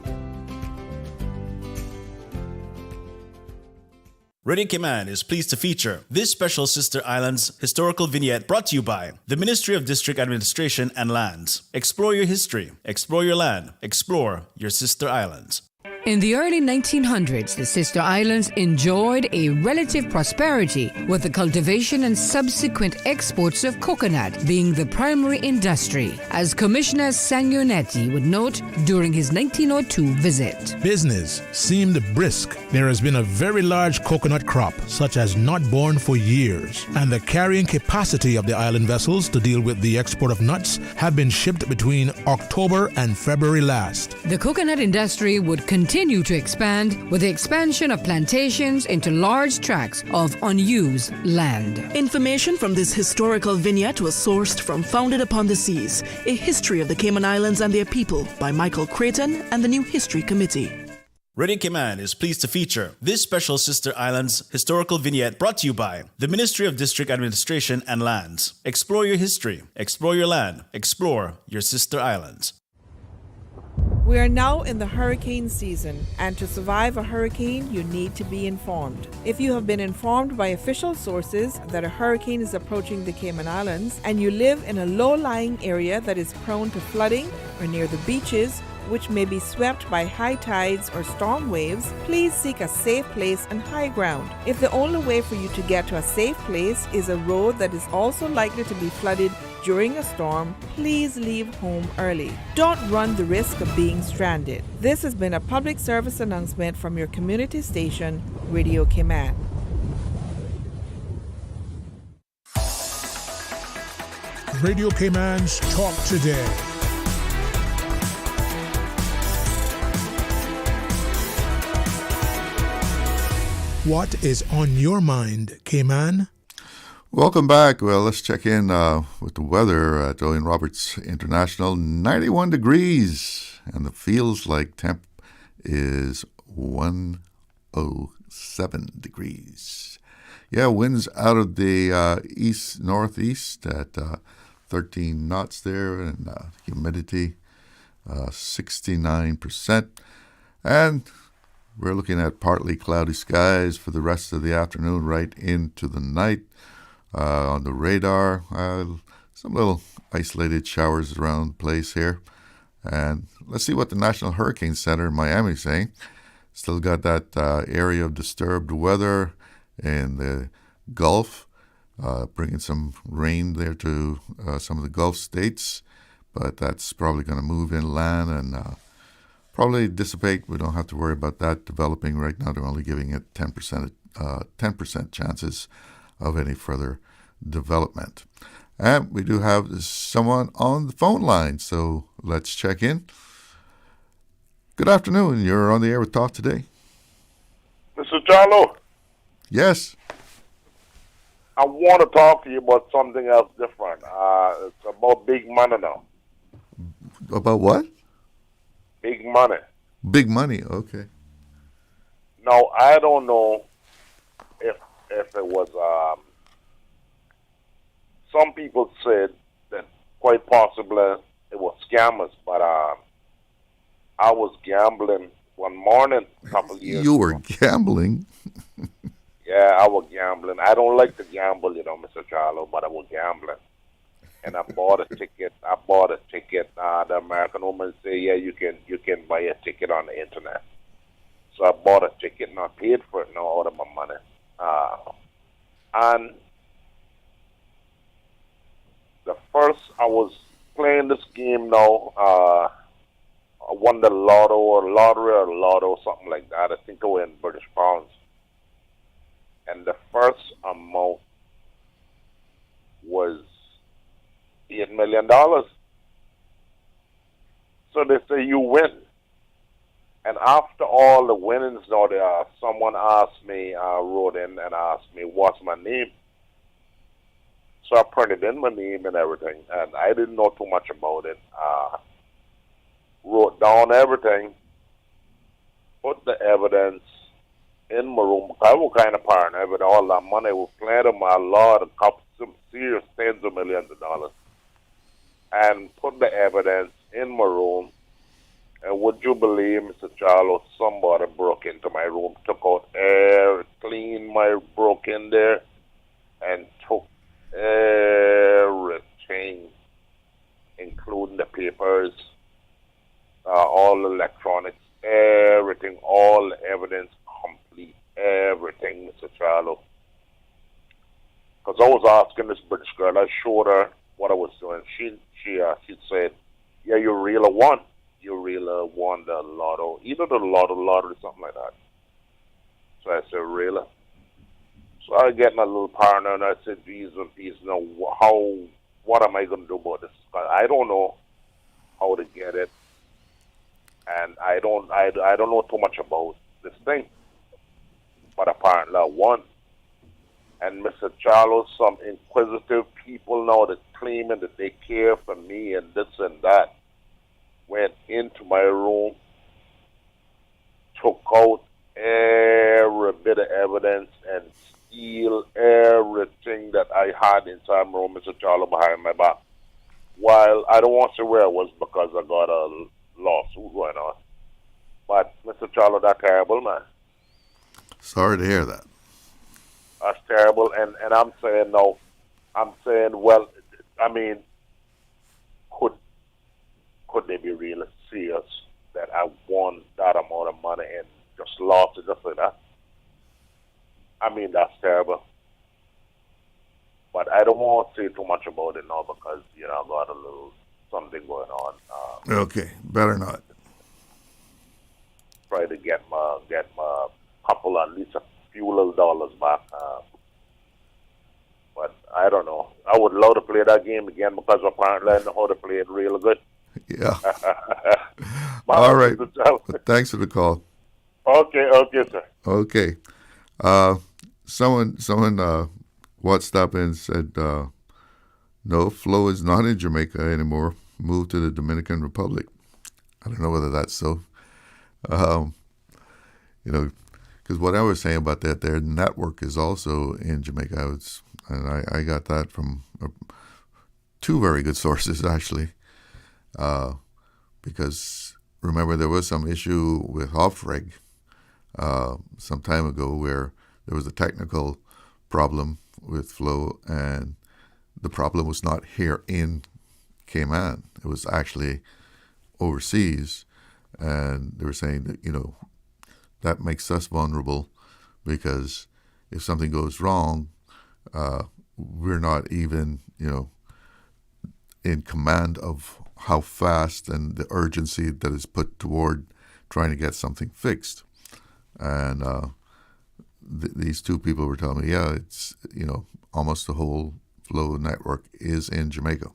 Radio Cayman is pleased to feature this special Sister Islands historical vignette brought to you by the Ministry of District Administration and Lands. Explore your history, explore your land, explore your Sister Islands. In the early 1900s, the Sister Islands enjoyed a relative prosperity, with the cultivation and subsequent exports of coconut being the primary industry, as Commissioner Sanguinetti would note during his 1902 visit. Business seemed brisk. There has been a very large coconut crop, such as not born for years, and the carrying capacity of the island vessels to deal with the export of nuts have been shipped between October and February last. The coconut industry would continue to expand with the expansion of plantations into large tracts of unused land. Information from this historical vignette was sourced from Founded Upon the Seas, A History of the Cayman Islands and Their People by Michael Creighton and the New History Committee. Radio Cayman is pleased to feature this special Sister Islands historical vignette brought to you by the Ministry of District Administration and Lands. Explore your history, explore your land, explore your Sister Islands. We are now in the hurricane season, and to survive a hurricane, you need to be informed. If you have been informed by official sources that a hurricane is approaching the Cayman Islands, and you live in a low-lying area that is prone to flooding or near the beaches, which may be swept by high tides or storm waves, please seek a safe place and high ground. If the only way for you to get to a safe place is a road that is also likely to be flooded during a storm, please leave home early. Don't run the risk of being stranded. This has been a public service announcement from your community station, Radio Cayman. Radio Cayman's Talk Today. What is on your mind, Cayman? Welcome back. Well, let's check in with the weather at Julian Roberts International. 91 degrees, and the feels like temp is 107 degrees. Yeah, winds out of the east-northeast at 13 knots there, and humidity 69%. And we're looking at partly cloudy skies for the rest of the afternoon right into the night. On the radar, some little isolated showers around the place here. And let's see what the National Hurricane Center in Miami is saying. Still got that area of disturbed weather in the Gulf, bringing some rain there to some of the Gulf states. But that's probably going to move inland and probably dissipate. We don't have to worry about that developing right now. They're only giving it 10% chances of any further development. And we do have someone on the phone line, so let's check in. Good afternoon. You're on the air with Talk Today. Mr. Charlo. Yes. I want to talk to you about something else different. It's about big money now. About what? Big money. Big money, okay. Now, I don't know if it was, some people said that quite possibly it was scammers, but I was gambling one morning a couple of years You were gambling? Yeah, I was gambling. I don't like to gamble, Mr. Charlo, but I was gambling. And I bought a ticket. The American woman said, yeah, you can buy a ticket on the internet. So I bought a ticket and I paid for it now out of my money. And the first, I was playing this game now. I won the lotto or lotto, something like that. I think I won British pounds. And the first amount was $8 million. So they say you win. And after all the winnings, now someone asked me, wrote in and asked me, what's my name? So I printed in my name and everything, and I didn't know too much about it. Wrote down everything, put the evidence in my room. I was kind of paranoid with all that money. Was playing to my Lord, some serious tens of millions of dollars, and put the evidence in my room. And would you believe, Mr. Charlo, somebody broke into my room, took out air, broke in there, and took everything, including the papers, all the electronics, everything, all the evidence, complete, everything, Mr. Charlo. Because I was asking this British girl, I showed her what I was doing. She said, yeah, you really won. You really won the lotto, either the lotto or something like that. So I said, really? So I get my little partner and I said, Jesus, now what am I going to do about this? I don't know how to get it, and I don't know too much about this thing. But apparently I won. And Mr. Charlo, some inquisitive people now that claiming that they care for me and this and that, went into my room, took out every bit of evidence and steal everything that I had inside my room, Mr. Charlo, behind my back. While I don't want to say where I was because I got a lawsuit going on. But Mr. Charlo, that's terrible, man. Sorry to hear that. That's terrible. And I'm saying no. I'm saying, well, I mean, could they be really serious that I won that amount of money and just lost it just like that? I mean, that's terrible. But I don't want to say too much about it now because, you know, I got a little something going on. Okay, better not. Try to get my couple, at least a few little dollars back. But I don't know. I would love to play that game again because apparently I know how to play it real good. Yeah. All right. Thanks for the call. Okay, sir. Okay. Someone WhatsApp and said, no, Flo is not in Jamaica anymore. Moved to the Dominican Republic. I don't know whether that's so. You know, because what I was saying about that, their network is also in Jamaica. I got that from two very good sources, actually. Because remember, there was some issue with Offreg some time ago where there was a technical problem with Flo, and the problem was not here in Cayman. It was actually overseas, and they were saying that, you know, that makes us vulnerable because if something goes wrong, we're not even, you know, in command of how fast and the urgency that is put toward trying to get something fixed. And these two people were telling me, yeah, it's, you know, almost the whole Flow network is in Jamaica.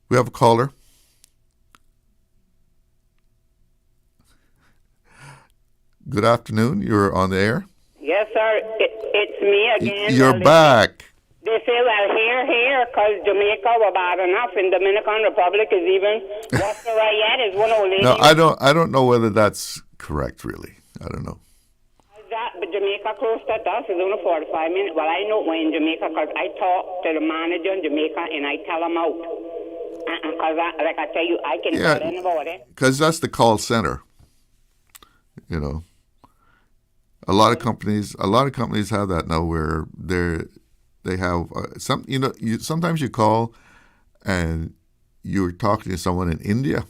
We have a caller. Good afternoon. You're on the air. Yes, sir. It's me again. You're back. They say, well, here, because Jamaica were bad enough, and Dominican Republic is even worse than right yet. Is one old lady. No, I don't know whether that's correct, really. I don't know. But Jamaica close to us is only 45 minutes. Well, I know when in Jamaica because I talk to the manager in Jamaica and I tell him out. Because, like I tell you, I can tell anybody. Because that's the call center. You know, a lot of companies have that now where they have some. You know, sometimes you call and you're talking to someone in India.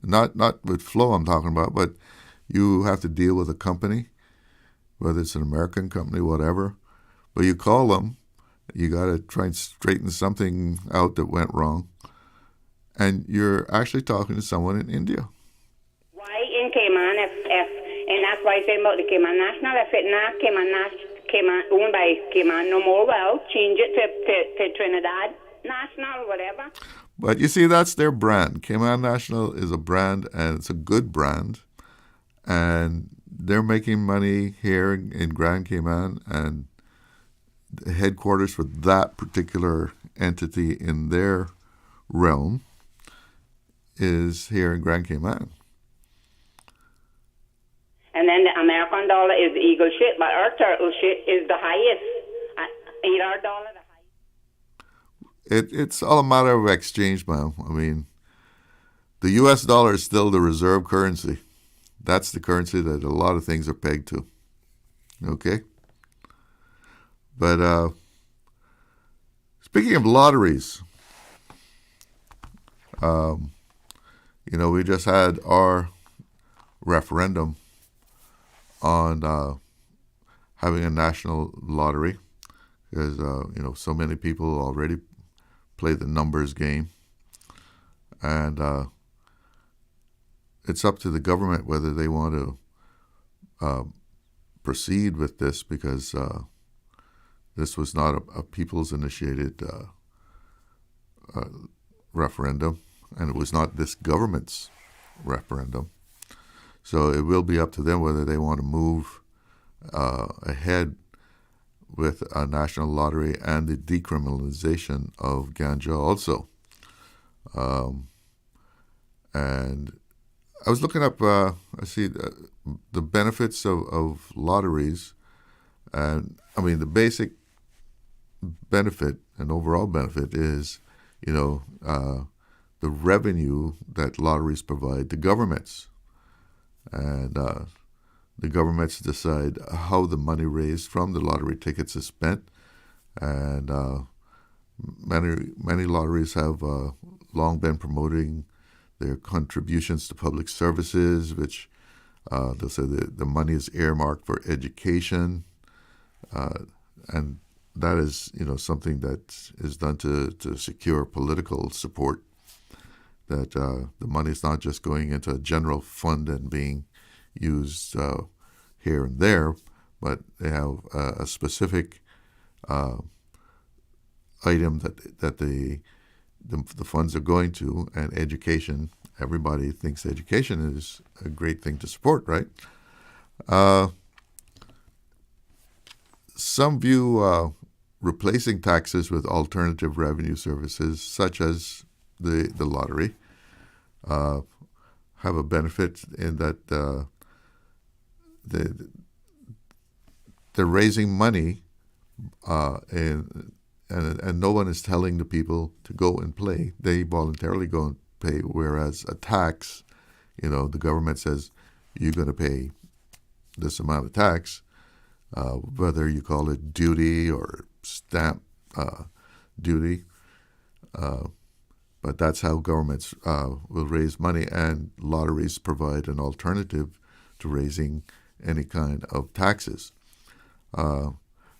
Not with Flo I'm talking about, but you have to deal with a company, whether it's an American company, whatever. But you call them, you got to try and straighten something out that went wrong, and you're actually talking to someone in India. Why in Cayman, and that's why I say about the Cayman National, if it not Cayman owned by Cayman no more, well, change it to Trinidad National, whatever. But you see, that's their brand. Cayman National is a brand, and it's a good brand. And they're making money here in Grand Cayman, and the headquarters for that particular entity in their realm is here in Grand Cayman. And then the American dollar is the eagle shit, but our turtle shit is the highest. Ain't our dollar the highest? It's all a matter of exchange, ma'am. I mean, the U.S. dollar is still the reserve currency. That's the currency that a lot of things are pegged to. Okay? But speaking of lotteries, you know, we just had our referendum on having a national lottery because, you know, so many people already play the numbers game. And it's up to the government whether they want to proceed with this because this was not a people's-initiated referendum, and it was not this government's referendum. So it will be up to them whether they want to move ahead with a national lottery and the decriminalization of ganja also. And I was looking up, I see the benefits of lotteries. And I mean, the basic benefit and overall benefit is, you know, the revenue that lotteries provide to governments. And the governments decide how the money raised from the lottery tickets is spent. And many lotteries have long been promoting their contributions to public services, which they'll say the money is earmarked for education. And that is, something that is done to secure political support, that the money is not just going into a general fund and being used here and there, but they have a specific item that the funds are going to, and education. Everybody thinks education is a great thing to support, right? Some view replacing taxes with alternative revenue services, such as the lottery, have a benefit in that they're raising money, and no one is telling the people to go and play. They voluntarily go and pay, whereas a tax, the government says you're going to pay this amount of tax, whether you call it duty or stamp duty, but that's how governments will raise money, and lotteries provide an alternative to raising any kind of taxes.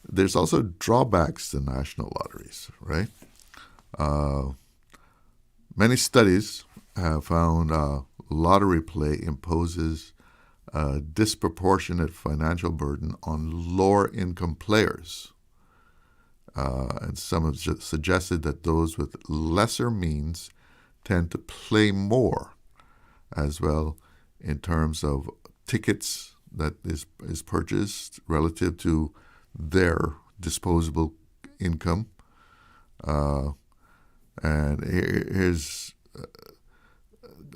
There's also drawbacks to national lotteries, right? Many studies have found lottery play imposes a disproportionate financial burden on lower income players. And some have suggested that those with lesser means tend to play more as well, in terms of tickets that is purchased relative to their disposable income. And here's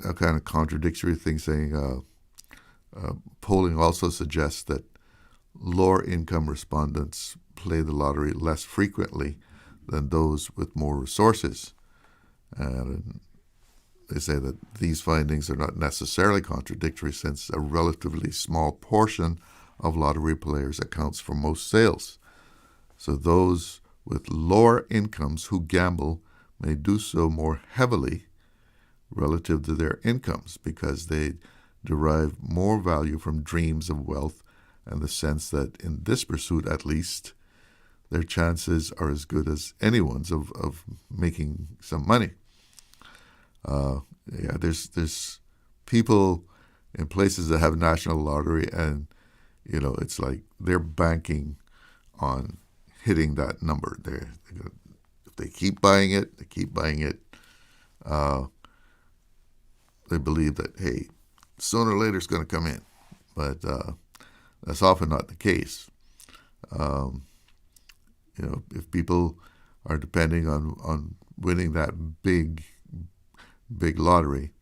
a kind of contradictory thing, saying polling also suggests that lower income respondents play the lottery less frequently than those with more resources. And they say that these findings are not necessarily contradictory, since a relatively small portion of lottery players accounts for most sales. So those with lower incomes who gamble may do so more heavily relative to their incomes, because they derive more value from dreams of wealth and the sense that in this pursuit, at least, their chances are as good as anyone's of making some money. There's people in places that have national lottery, and it's like they're banking on hitting that number. If they keep buying it, they believe that, hey, sooner or later it's going to come in. But that's often not the case. If people are depending on winning that big lottery,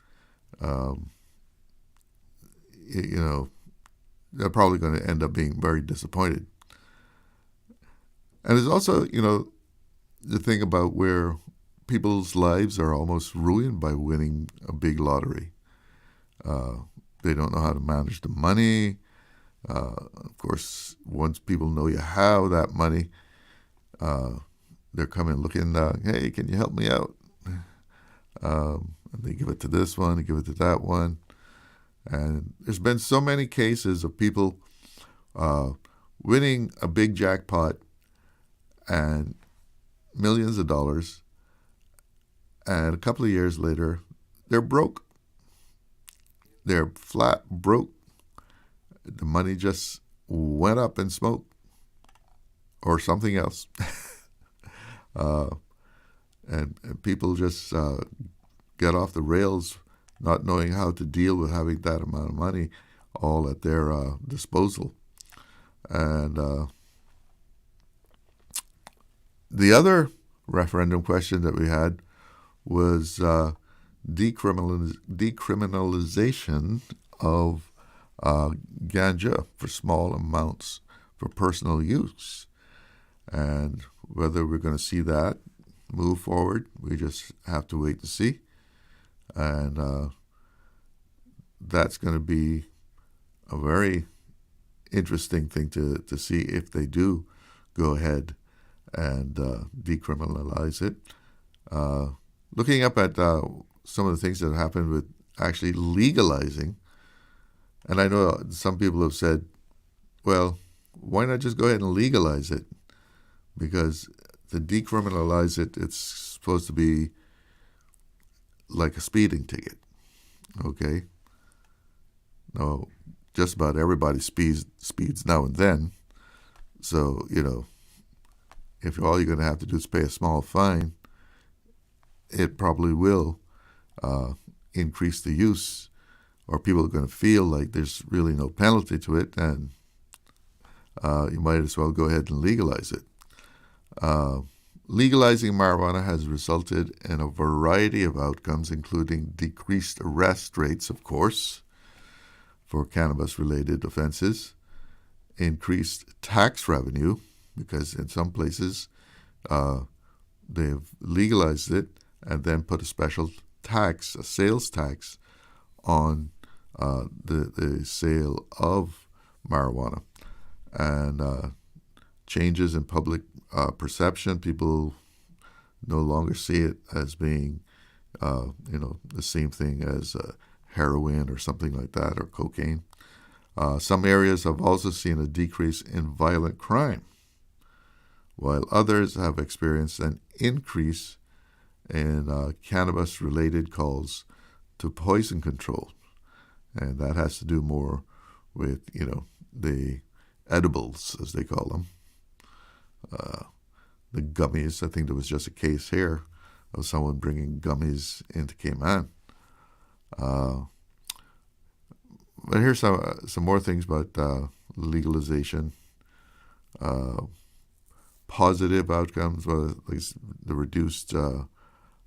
they're probably going to end up being very disappointed. And there's also, the thing about where people's lives are almost ruined by winning a big lottery. They don't know how to manage the money. Of course, once people know you have that money, they're coming looking, hey, can you help me out? And they give it to this one, they give it to that one. And there's been so many cases of people winning a big jackpot and millions of dollars, and a couple of years later, they're broke. They're flat broke. The money just went up in smoke, or something else. And people just get off the rails, not knowing how to deal with having that amount of money all at their disposal. And the other referendum question that we had was decriminalization of ganja for small amounts for personal use. And whether we're going to see that move forward, we just have to wait to see. And that's going to be a very interesting thing to see if they do go ahead and decriminalize it. Looking up at some of the things that have happened with actually legalizing, and I know some people have said, well, why not just go ahead and legalize it? Because to decriminalize it, it's supposed to be like a speeding ticket, okay? No, just about everybody speeds now and then. So, if all you're going to have to do is pay a small fine, it probably will increase the use, or people are going to feel like there's really no penalty to it, and you might as well go ahead and legalize it. Legalizing marijuana has resulted in a variety of outcomes, including decreased arrest rates, of course, for cannabis-related offenses, increased tax revenue, because in some places they've legalized it and then put a special tax, a sales tax, on the sale of marijuana. And changes in public perception. People no longer see it as being, the same thing as heroin or something like that, or cocaine. Some areas have also seen a decrease in violent crime, while others have experienced an increase in cannabis-related calls to poison control. And that has to do more with, the edibles, as they call them. The gummies. I think there was just a case here of someone bringing gummies into Cayman. But here's some more things about legalization. Positive outcomes, well, at least the reduced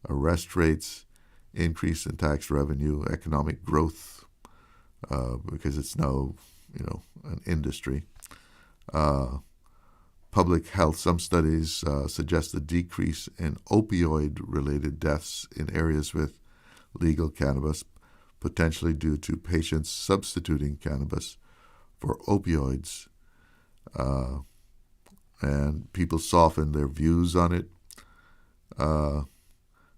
arrest rates, increase in tax revenue, economic growth, because it's now, an industry. Public health. Some studies suggest a decrease in opioid-related deaths in areas with legal cannabis, potentially due to patients substituting cannabis for opioids. And people soften their views on it.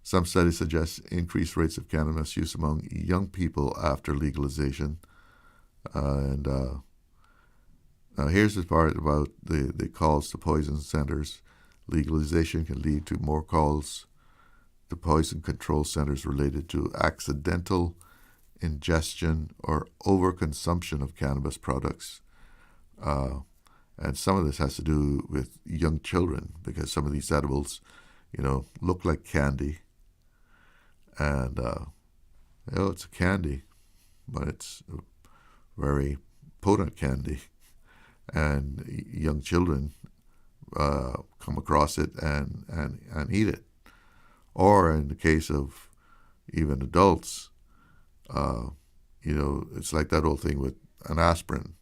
Some studies suggest increased rates of cannabis use among young people after legalization. Now here's the part about the calls to poison centers. Legalization can lead to more calls to poison control centers related to accidental ingestion or overconsumption of cannabis products. And some of this has to do with young children, because some of these edibles, look like candy. And, it's a candy, but it's a very potent candy. And young children come across it and eat it. Or in the case of even adults, it's like that old thing with an aspirin.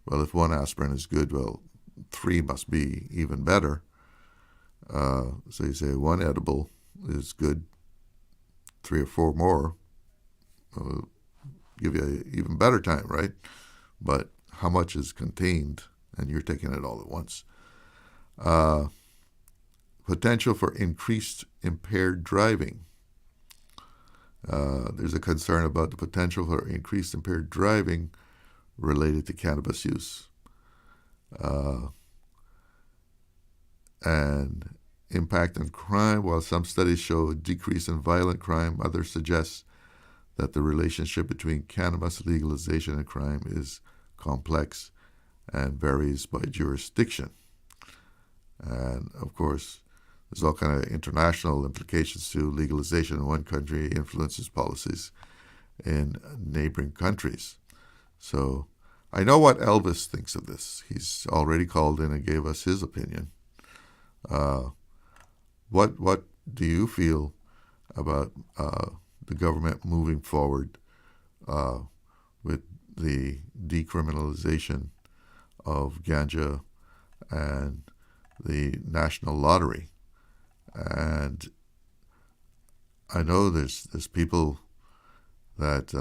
Well, if one aspirin is good, well, 3 must be even better. So you say one edible is good, 3 or 4 more will give you an even better time, right? But how much is contained, and you're taking it all at once. Potential for increased impaired driving. There's a concern about the potential for increased impaired driving related to cannabis use. And impact on crime. While some studies show a decrease in violent crime, others suggest that the relationship between cannabis legalization and crime is complex and varies by jurisdiction. And of course, there's all kind of international implications to legalization in one country influences policies in neighboring countries. So I know what Elvis thinks of this. He's already called in and gave us his opinion. What do you feel about the government moving forward with the decriminalization of ganja and the national lottery? And I know there's people that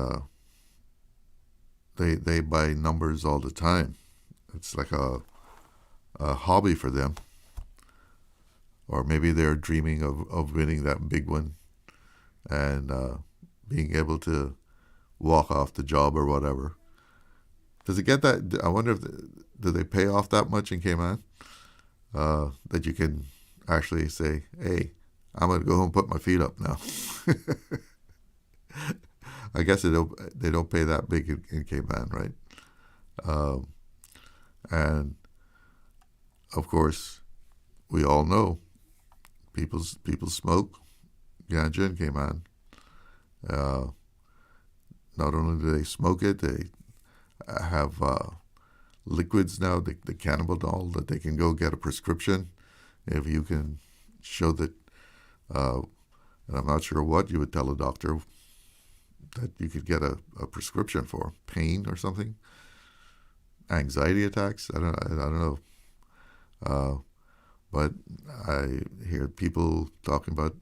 they buy numbers all the time. It's like a hobby for them. Or maybe they're dreaming of winning that big one and being able to walk off the job or whatever. Does it get that? I wonder do they pay off that much in Cayman that you can actually say, hey, I'm going to go home and put my feet up now. I guess they don't pay that big in Cayman, right? And of course, we all know people smoke ganja in Cayman. Not only do they smoke it, they have liquids now, the cannabidol, that they can go get a prescription if you can show that. And I'm not sure what you would tell a doctor that you could get a prescription for pain or something, anxiety attacks. I don't know. But I hear people talking about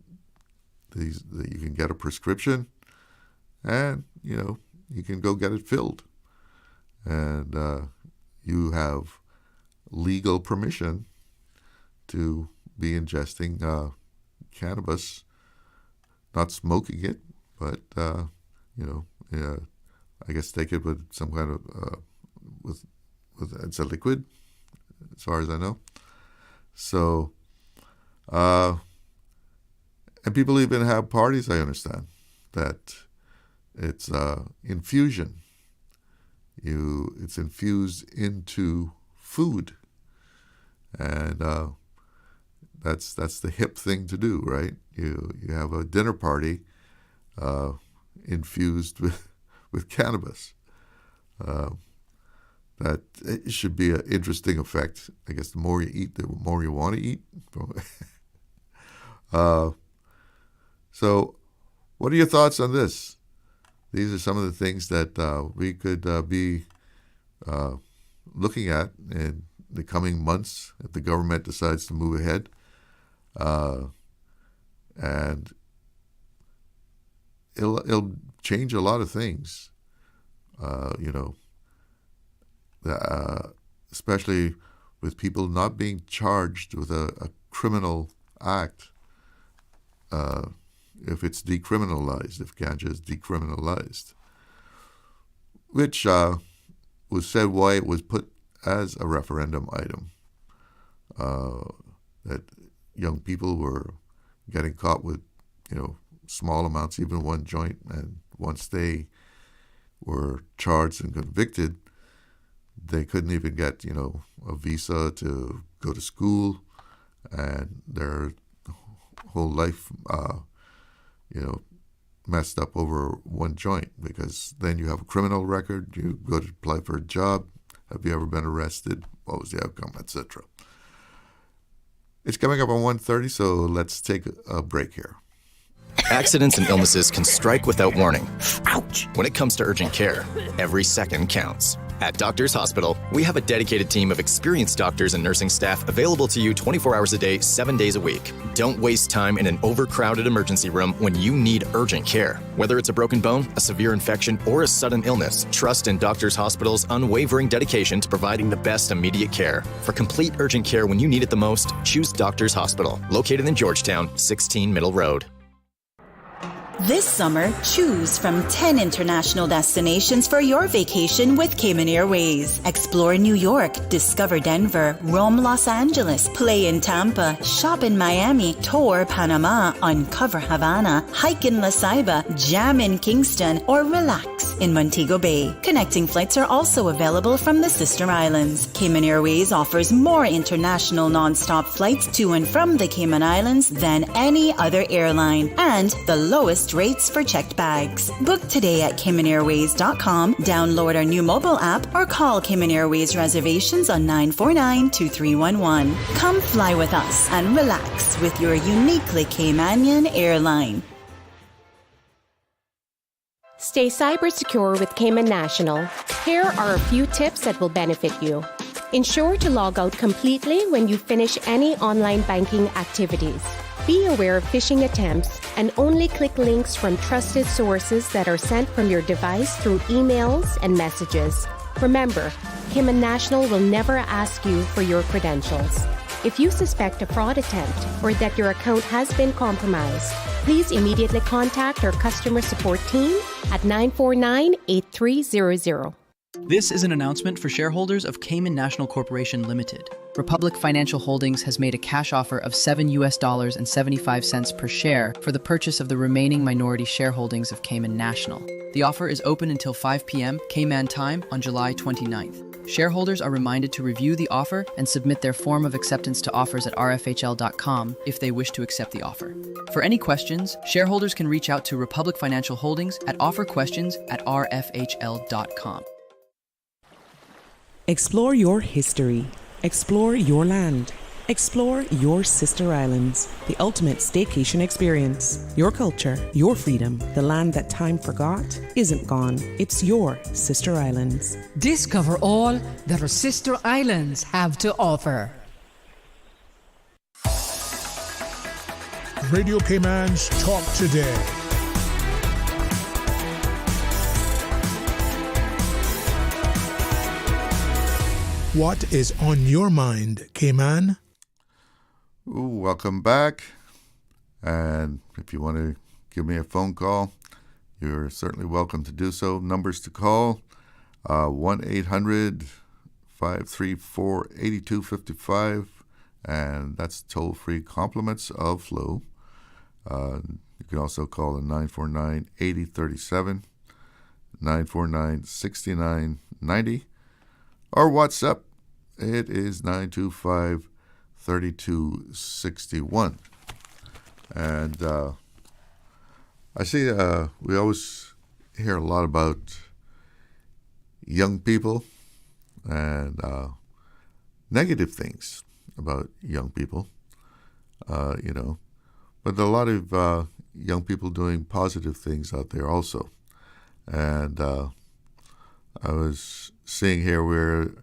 these that you can get a prescription, and you can go get it filled, and you have legal permission to be ingesting cannabis, not smoking it, but I guess take it with some kind of with it's a liquid, as far as I know. So, and people even have parties, I understand, that it's infusion. It's infused into food, and that's the hip thing to do, right? You have a dinner party infused with cannabis. That it should be an interesting effect. I guess the more you eat, the more you want to eat. So, what are your thoughts on this? These are some of the things that we could be looking at in the coming months if the government decides to move ahead. And it'll change a lot of things, especially with people not being charged with a criminal act if it's decriminalized, if ganja is decriminalized, which was said why it was put as a referendum item, that young people were getting caught with, small amounts, even one joint, and once they were charged and convicted, they couldn't even get, a visa to go to school, and their whole life, messed up over one joint, because then you have a criminal record, you go to apply for a job, have you ever been arrested, what was the outcome, etc. It's coming up on 1:30, so let's take a break here. Accidents and illnesses can strike without warning. Ouch! When it comes to urgent care, every second counts. At Doctors Hospital, we have a dedicated team of experienced doctors and nursing staff available to you 24 hours a day, 7 days a week. Don't waste time in an overcrowded emergency room when you need urgent care. Whether it's a broken bone, a severe infection, or a sudden illness, trust in Doctors Hospital's unwavering dedication to providing the best immediate care. For complete urgent care when you need it the most, choose Doctors Hospital, located in Georgetown, 16 Middle Road. This summer, choose from 10 international destinations for your vacation with Cayman Airways. Explore New York, discover Denver, roam Los Angeles, play in Tampa, shop in Miami, tour Panama, uncover Havana, hike in La Ceiba, jam in Kingston, or relax in Montego Bay. Connecting flights are also available from the sister islands. Cayman Airways offers more international non-stop flights to and from the Cayman Islands than any other airline, and the lowest rates for checked bags. Book today at CaymanAirways.com, download our new mobile app, or call Cayman Airways reservations on 949-2311. Come fly with us and relax with your uniquely Caymanian airline. Stay cyber secure with Cayman National. Here are a few tips that will benefit you. Ensure to log out completely when you finish any online banking activities. Be aware of phishing attempts and only click links from trusted sources that are sent from your device through emails and messages. Remember, Cayman National will never ask you for your credentials. If you suspect a fraud attempt or that your account has been compromised, please immediately contact our customer support team at 949-8300. This is an announcement for shareholders of Cayman National Corporation Limited. Republic Financial Holdings has made a cash offer of $7.75 per share for the purchase of the remaining minority shareholdings of Cayman National. The offer is open until 5 p.m. Cayman time on July 29th. Shareholders are reminded to review the offer and submit their form of acceptance to offers at rfhl.com if they wish to accept the offer. For any questions, shareholders can reach out to Republic Financial Holdings at offerquestions@rfhl.com. Explore your history. Explore your land. Explore your sister islands, the ultimate staycation experience. Your culture, your freedom, the land that time forgot isn't gone. It's your sister islands. Discover all that our sister islands have to offer. Radio Cayman's Talk Today. What is on your mind, Cayman? Ooh, welcome back. And if you want to give me a phone call, you're certainly welcome to do so. Numbers to call, 1-800-534-8255, and that's toll-free compliments of Flo. You can also call the 949-8037, 949-6990, or WhatsApp. It is 925-3261. And I see we always hear a lot about young people and negative things about young people, but a lot of young people doing positive things out there also. And I was seeing here where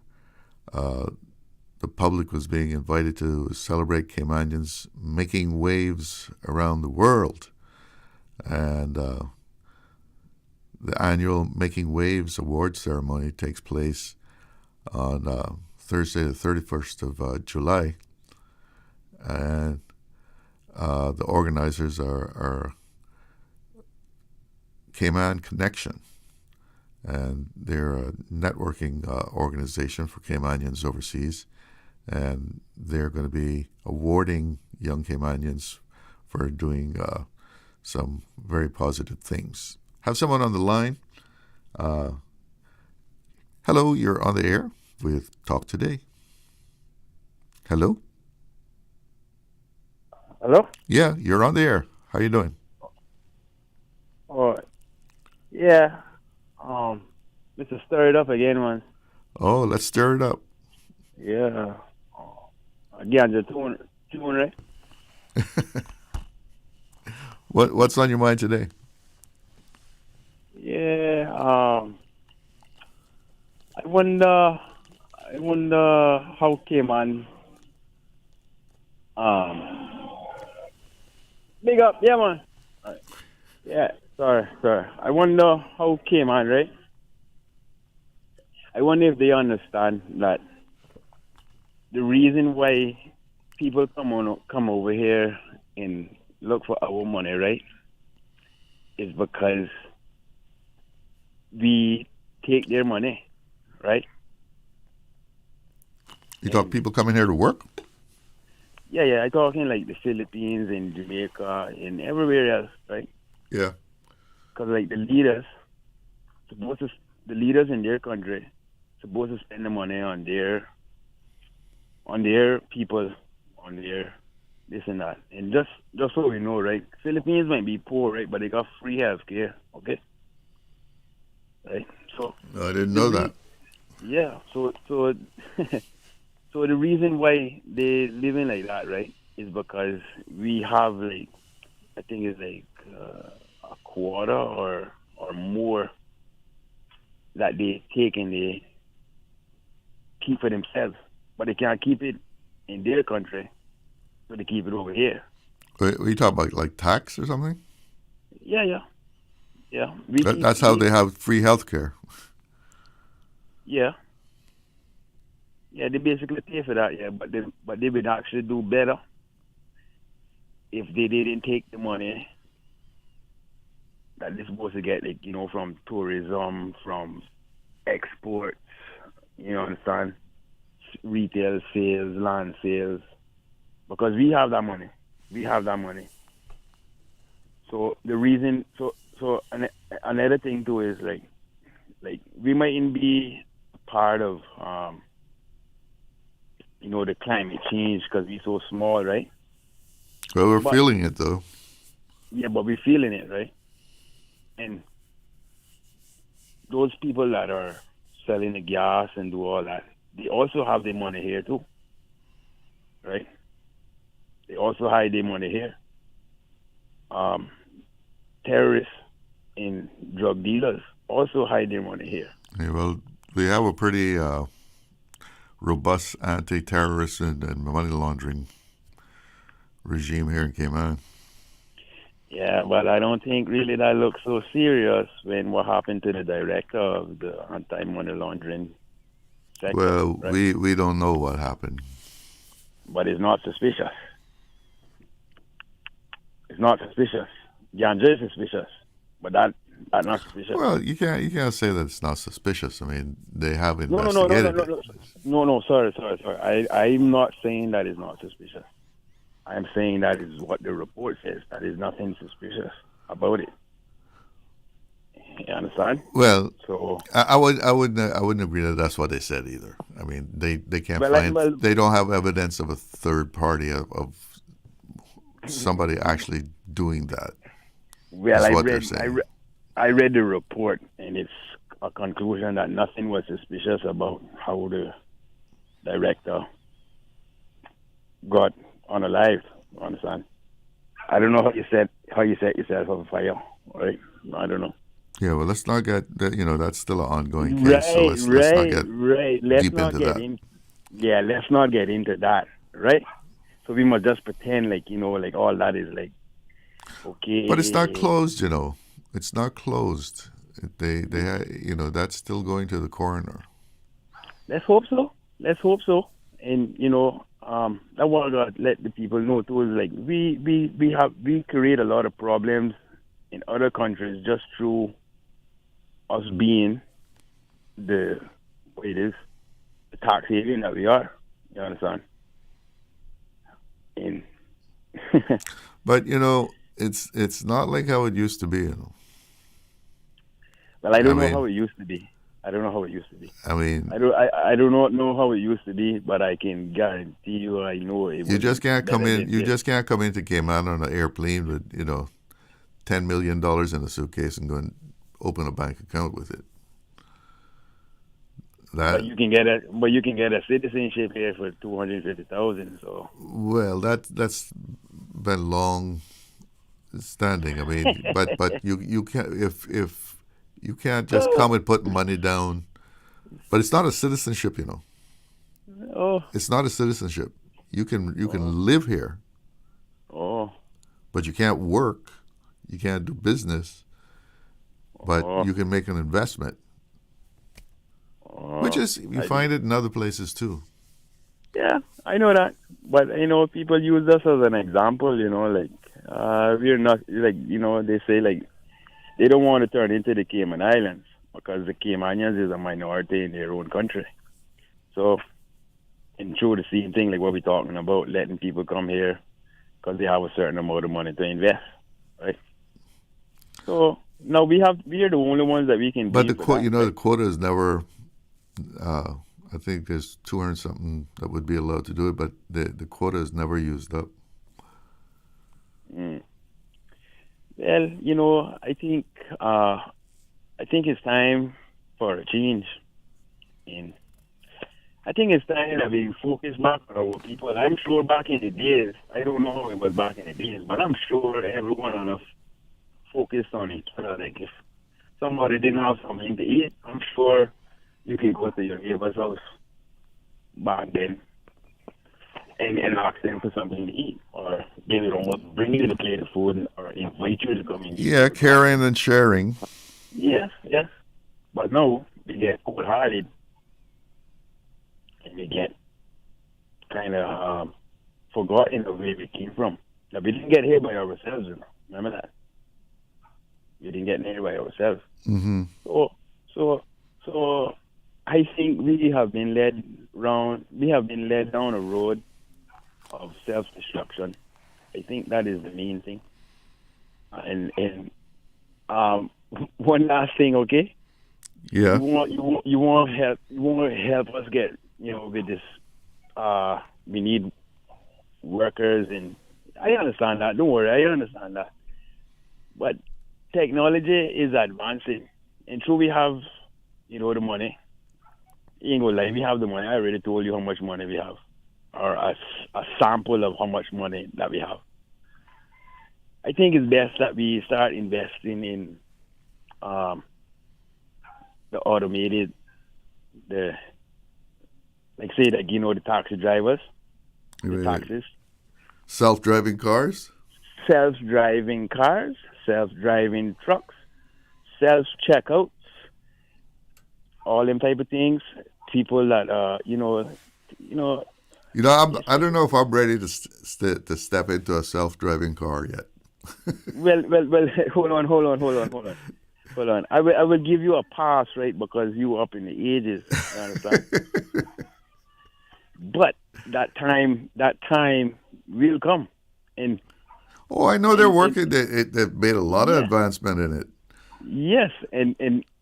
the public was being invited to celebrate Caymanians making waves around the world. And the annual Making Waves award ceremony takes place on Thursday, the 31st of July. And the organizers are Cayman Connection. And they're a networking organization for Caymanians overseas. And they're going to be awarding young Caymanians for doing some very positive things. Have someone on the line. Hello, you're on the air with Talk Today. Hello? Hello? Yeah, you're on the air. How you doing? Oh, yeah. Let's just stir it up again, man. Oh, let's stir it up. Yeah. Again, just tune, right? What's on your mind today? Yeah. I wonder how Cayman. Big up, yeah, man. Right. Yeah, sorry. I wonder how Cayman, right? I wonder if they understand that the reason why people come over here and look for our money, right, is because we take their money, right? You talk people coming here to work? Yeah, I talking like the Philippines and Jamaica and everywhere else, right? Yeah. Because like the leaders in their country supposed to spend the money on their people, on their this and that. And just so we know, right? Philippines might be poor, right? But they got free healthcare, okay? Right? So I didn't know that. Yeah. So so the reason why they living like that, right, is because we have like, I think it's like a quarter or more that they take and they keep for themselves, but they can't keep it in their country, so they keep it over here. Are you talking about like tax or something? Yeah. That's how they have free health care. Yeah. Yeah, they basically pay for that, yeah, but they would actually do better if they didn't take the money that they're supposed to get, like, from tourism, from exports, understand? Retail sales, land sales, because we have that money. So the reason, another thing too is like we mightn't be part of, the climate change because we're so small, right? Well, we're feeling it though. Yeah, but we're feeling it, right? And those people that are selling the gas and do all that, they also have their money here too, right? They also hide their money here. Terrorists and drug dealers also hide their money here. Yeah, well, we have a pretty robust anti-terrorist and money laundering regime here in Cayman. Yeah, but I don't think really that looks so serious when what happened to the director of the anti-money laundering sector. Well, right? we don't know what happened. But it's not suspicious. It's not suspicious. Ganja is suspicious, but that's not suspicious. Well, you can't say that it's not suspicious. I mean, they have investigated it. No, sorry. I'm not saying that it's not suspicious. I'm saying that is what the report says. That is nothing suspicious about it. You understand? Well, so I wouldn't agree that that's what they said either. I mean, they can't find. They don't have evidence of a third party of somebody actually doing that. Well, I read the report, and it's a conclusion that nothing was suspicious about how the director got unalive. You understand? I don't know how you set yourself on fire, right? I don't know. Yeah, well, let's not get that. That's still an ongoing case. So let's not get deep into that. Let's not get into that, right? So we must just pretend like all that is like okay. But it's not closed, It's not closed. They that's still going to the coroner. Let's hope so. And I want to let the people know too. Is like we create a lot of problems in other countries just through us being the tax haven that we are. You understand? And but it's not like how it used to be. Well, I don't know how it used to be. I mean, I do not know how it used to be, but I can guarantee you, I know it. You just can't come in. You just can't come into Cayman on an airplane with $10 million in a suitcase and go and open a bank account with it. But you can get a citizenship here for $250,000. So well, that's been long standing. I mean, but you can't if you can't just come and put money down. But it's not a citizenship, Oh, it's not a citizenship. You can live here. Oh, but you can't work. You can't do business. But you can make an investment. Which is, you find it in other places too. Yeah, I know that. But, people use us as an example, we're not, they say, they don't want to turn into the Cayman Islands because the Caymanians is a minority in their own country. So, and true, the same thing, like what we're talking about, letting people come here because they have a certain amount of money to invest, right? So, now we are the only ones that we can. But the quota is never. I think there's 200 something that would be allowed to do it, but the quota is never used up. Mm. Well, I think it's time for a change, and I think it's time that we focus back on our people. I'm sure back in the days, I don't know how it was back in the days, but I'm sure everyone on us focused on each other. Like if somebody didn't have something to eat, I'm sure you can go to your neighbor's house back then and ask them for something to eat, or maybe bring you the plate of food, or invite you to come in. Yeah, caring and sharing. Yes. But no, they get cold-hearted, and they get kind of forgotten the way we came from. Now, we didn't get here by ourselves, you know. Remember that? We didn't get here by ourselves. Mm-hmm. So I think we have been led down a road of self-destruction. I think that is the main thing. And one last thing, okay? Yeah. You want help us get, with this. We need workers, and I understand that. Don't worry, I understand that. But technology is advancing, and so we have, the money. You ain't gonna lie, we have the money. I already told you how much money we have, or a sample of how much money that we have. I think it's best that we start investing in the automated, the taxi drivers, the taxis. Self-driving cars? Self-driving cars, self-driving trucks, self-checkouts, all them type of things. People that, I don't know if I'm ready to step into a self-driving car yet. Well, hold on. I will give you a pass, right, because you up in the ages, you understand? But that time will come. And I know they're working. They've made a lot of advancement in it. Yes, and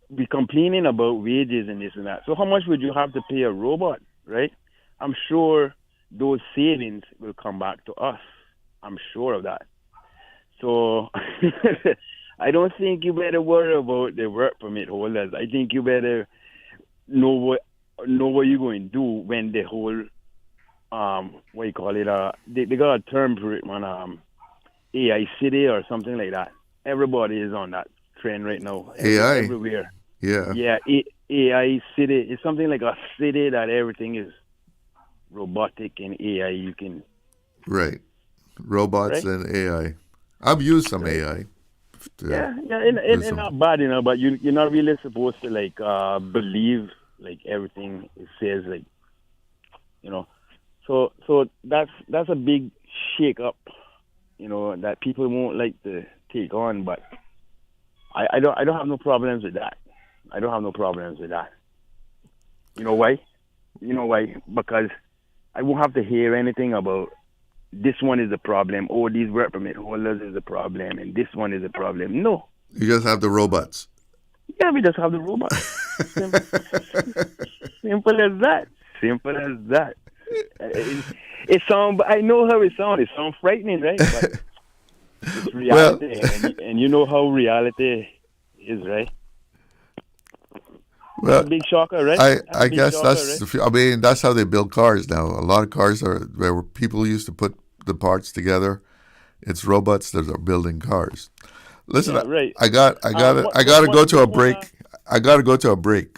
we complaining about wages and this and that. So how much would you have to pay a robot, right? I'm sure those savings will come back to us. I'm sure of that. So I don't think you better worry about the work permit holders. I think you better know what you're going to do when the whole what you call it? They got a term for it, man. AI city or something like that. Everybody is on that trend right now. AI everywhere. Yeah. Yeah. AI city. It's something like a city that everything is robotic and AI. You can robots and AI. I've used some AI. It's not bad, but you're not really supposed to believe everything it says, So that's a big shake up, that people won't like to take on. But I don't have no problems with that. I don't have no problems with that. You know why? Because I won't have to hear anything about this one is a problem, or these work permit holders is a problem, and this one is a problem. No. You just have the robots. Yeah, we just have the robots. Simple as that. It sounds. I know how it sounds. It sounds frightening, right? But it's reality, and you know how reality is, right? Well, a big shocker, right? I guess that's. Right? That's how they build cars now. A lot of cars are where people used to put the parts together. It's robots that are building cars. Listen, right. I got to go to a break. I got to go to a break.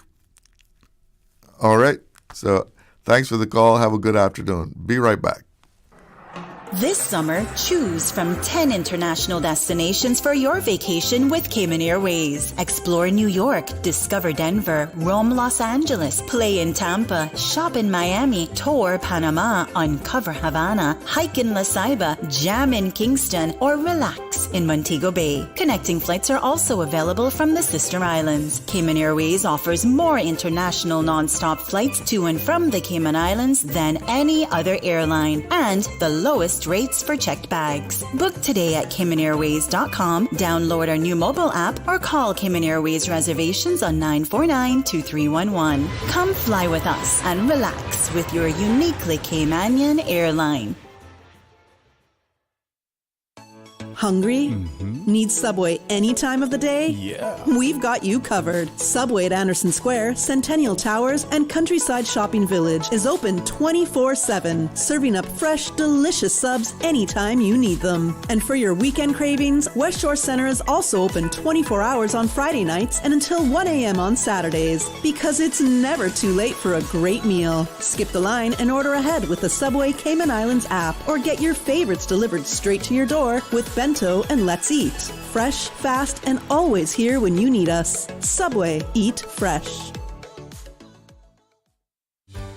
All right. So thanks for the call. Have a good afternoon. Be right back. This summer, choose from 10 international destinations for your vacation with Cayman Airways. Explore New York, discover Denver, roam Los Angeles, play in Tampa, shop in Miami, tour Panama, uncover Havana, hike in La Ceiba, jam in Kingston, or relax in Montego Bay. Connecting flights are also available from the sister islands. Cayman Airways offers more international non-stop flights to and from the Cayman Islands than any other airline, and the lowest rates for checked bags. Book today at CaymanAirways.com, download our new mobile app, or call Cayman Airways reservations on 949-2311. Come fly with us and relax with your uniquely Caymanian airline. Hungry? Need Subway any time of the day? Yeah. We've got you covered. Subway at Anderson Square, Centennial Towers, and Countryside Shopping Village is open 24/7, serving up fresh, delicious subs anytime you need them. And for your weekend cravings, West Shore Center is also open 24 hours on Friday nights and until 1 a.m. on Saturdays, because it's never too late for a great meal. Skip the line and order ahead with the Subway Cayman Islands app, or get your favorites delivered straight to your door with Bento and Let's Eat. Fresh, fast, and always here when you need us. Subway. Eat fresh.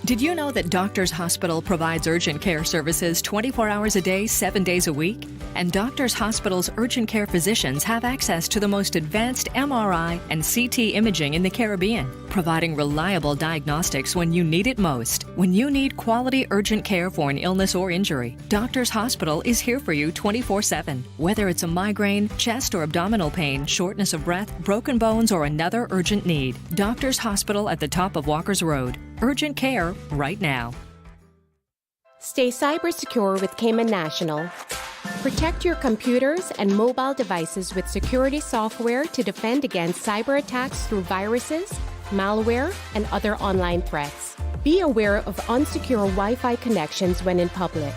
Did you know that Doctors Hospital provides urgent care services 24 hours a day, 7 days a week? And Doctors Hospital's urgent care physicians have access to the most advanced MRI and CT imaging in the Caribbean, providing reliable diagnostics when you need it most. When you need quality urgent care for an illness or injury, Doctors Hospital is here for you 24/7. Whether it's a migraine, chest or abdominal pain, shortness of breath, broken bones, or another urgent need, Doctors Hospital at the top of Walker's Road. Urgent care right now. Stay cyber secure with Cayman National. Protect your computers and mobile devices with security software to defend against cyber attacks through viruses, malware, and other online threats. Be aware of unsecure Wi-Fi connections when in public.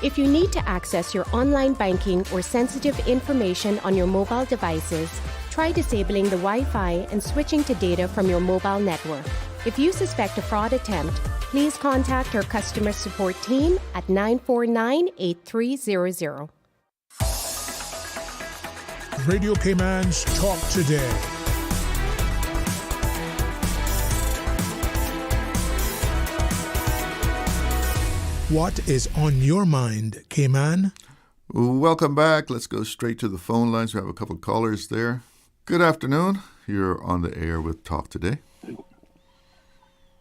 If you need to access your online banking or sensitive information on your mobile devices, try disabling the Wi-Fi and switching to data from your mobile network. If you suspect a fraud attempt, please contact our customer support team at 949-8300. Radio Caymans Talk Today. What is on your mind, Cayman? Welcome back. Let's go straight to the phone lines. We have a couple of callers there. Good afternoon. You're on the air with Talk Today.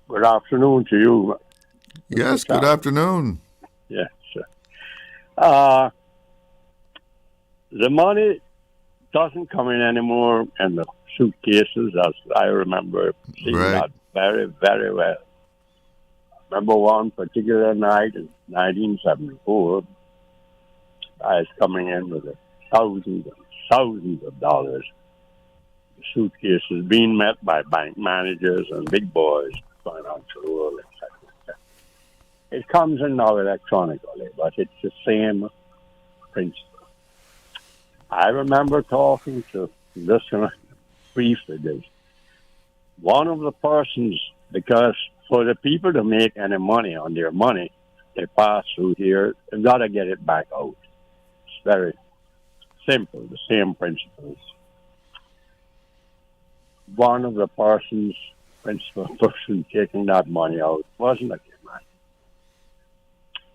Good afternoon to you. Yes, good afternoon. Yes, sir. The money doesn't come in anymore in the suitcases, as I remember seeing that very, very well. I remember one particular night in 1974, I was coming in with thousands and thousands of dollars. The suitcases being met by bank managers and big boys going on to the world, etc. It comes in now electronically, but it's the same principle. I remember talking to this briefly this. One of the persons, because for the people to make any money on their money, they pass through here, they've got to get it back out. It's very simple, the same principles. One of the persons, principal person taking that money out wasn't a Cayman.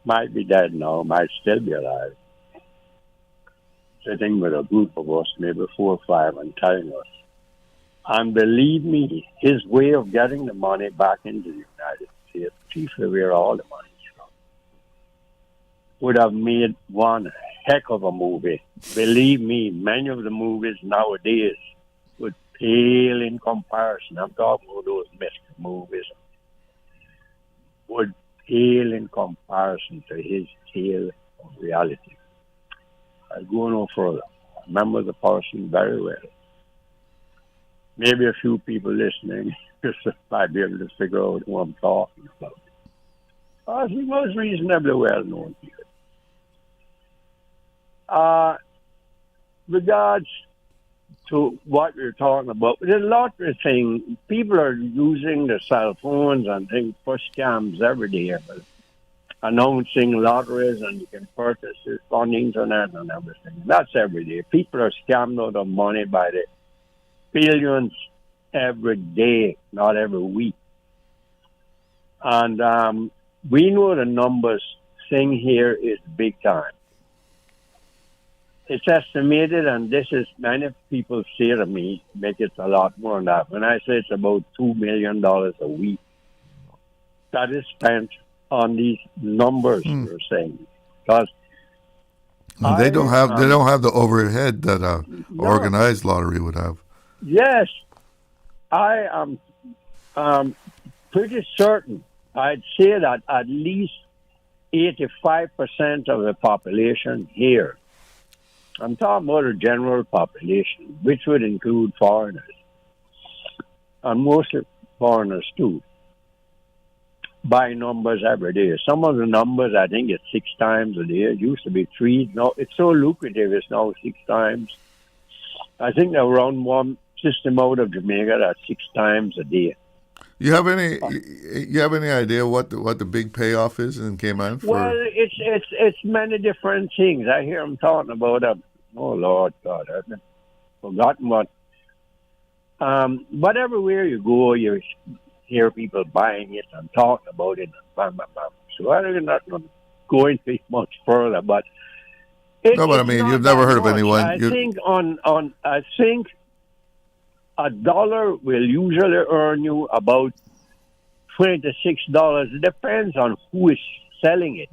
Might be dead now, might still be alive. Sitting with a group of us, maybe 4 or 5, and telling us. And believe me, his way of getting the money back into the United States, chiefly where all the money is from, would have made one heck of a movie. Believe me, many of the movies nowadays would pale in comparison. I'm talking about those mystery movies. Would pale in comparison to his tale of reality. I'll go no further. I remember the person very well. Maybe a few people listening might be able to figure out who I'm talking about. He was reasonably well known here. Regards to what you're talking about, there's a lot of things. People are using their cell phones and things for scams every day. But announcing lotteries and you can purchase it on the internet and everything. That's every day. People are scammed out of money by the billions every day, not every week. And we know the numbers thing here is big time. It's estimated, and this is, many people say to me, make it a lot more than that. When I say it's about $2 million a week, that is spent on these numbers you're saying. Because they don't have the overhead that organized lottery would have. Yes, I am pretty certain. I'd say that at least 85% of the population here I'm talking about a general population, which would include foreigners, and mostly foreigners too, buy numbers every day. Some of the numbers, I think it's 6 times a day. It used to be 3. Now it's so lucrative, it's now 6 times. I think they're around one system out of Jamaica that's 6 times a day. You have any idea what the big payoff is in Cayman? Well, it's many different things. I hear them talking about oh Lord God, I've forgotten what. But everywhere you go, you hear people buying it and talking about it. So I'm not going to much further, but no, but I mean, you've never heard of anyone. I think I think $1 will usually earn you about $26. It depends on who is selling it,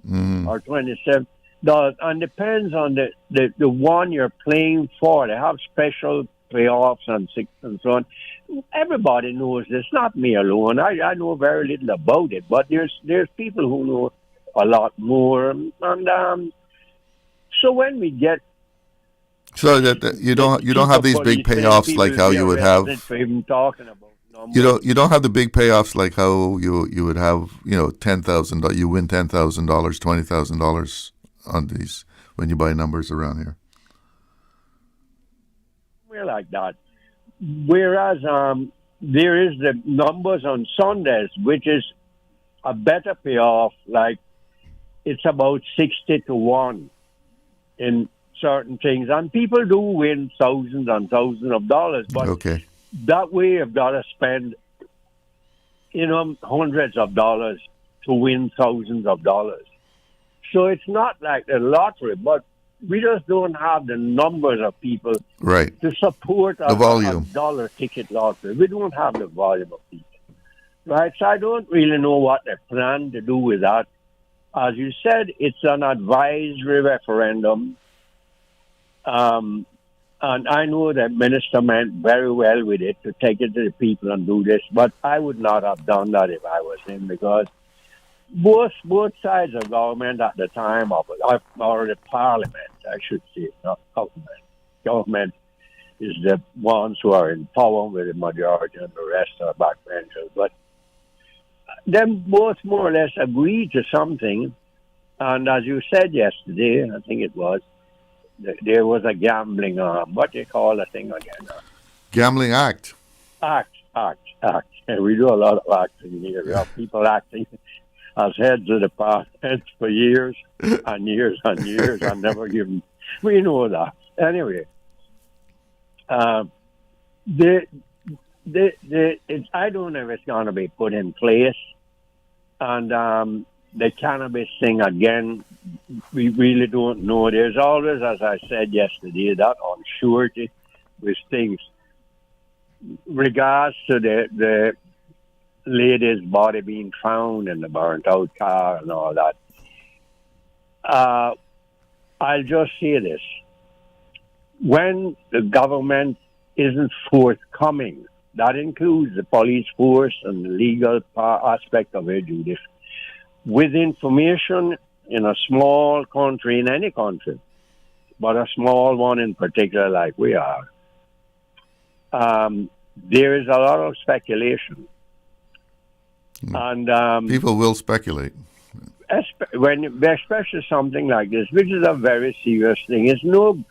or $27, and depends on the one you're playing for. They have special playoffs and so on. Everybody knows this, not me alone. I know very little about it, but there's people who know a lot more, and so when we get that you don't have these big payoffs like how you would have. You don't have the big payoffs like how you would have. $10,000. You win $10,000, $20,000 on these when you buy numbers around here. We're like that. Whereas there is the numbers on Sundays, which is a better payoff. Like it's about 60 to 1 in certain things, and people do win thousands and thousands of dollars. But that way, you've got to spend, hundreds of dollars to win thousands of dollars. So it's not like a lottery, but we just don't have the numbers of people to support the volume. A dollar ticket lottery. We don't have the volume of people, right? So I don't really know what they plan to do with that. As you said, it's an advisory referendum. And I know that Minister meant very well with it to take it to the people and do this, but I would not have done that if I was him, because both sides of government at the time, or the parliament, I should say, not government. Government is the ones who are in power with the majority, and the rest are backbenchers. But them both more or less agreed to something, and as you said yesterday, I think it was, there was a gambling, what do you call the thing again? Gambling act. Act. And we do a lot of acting here. We have people acting as heads of departments for years and years and years and never given. We know that. Anyway, I don't know if it's going to be put in place. And the cannabis thing, again, we really don't know. There's always, as I said yesterday, that unsurety with things. Regards to the lady's body being found in the burnt-out car and all that, I'll just say this. When the government isn't forthcoming, that includes the police force and the legal aspect of it, Judith, with information in a small country, in any country, but a small one in particular like we are, there is a lot of speculation. And people will speculate. Especially something like this, which is a very serious thing. It's no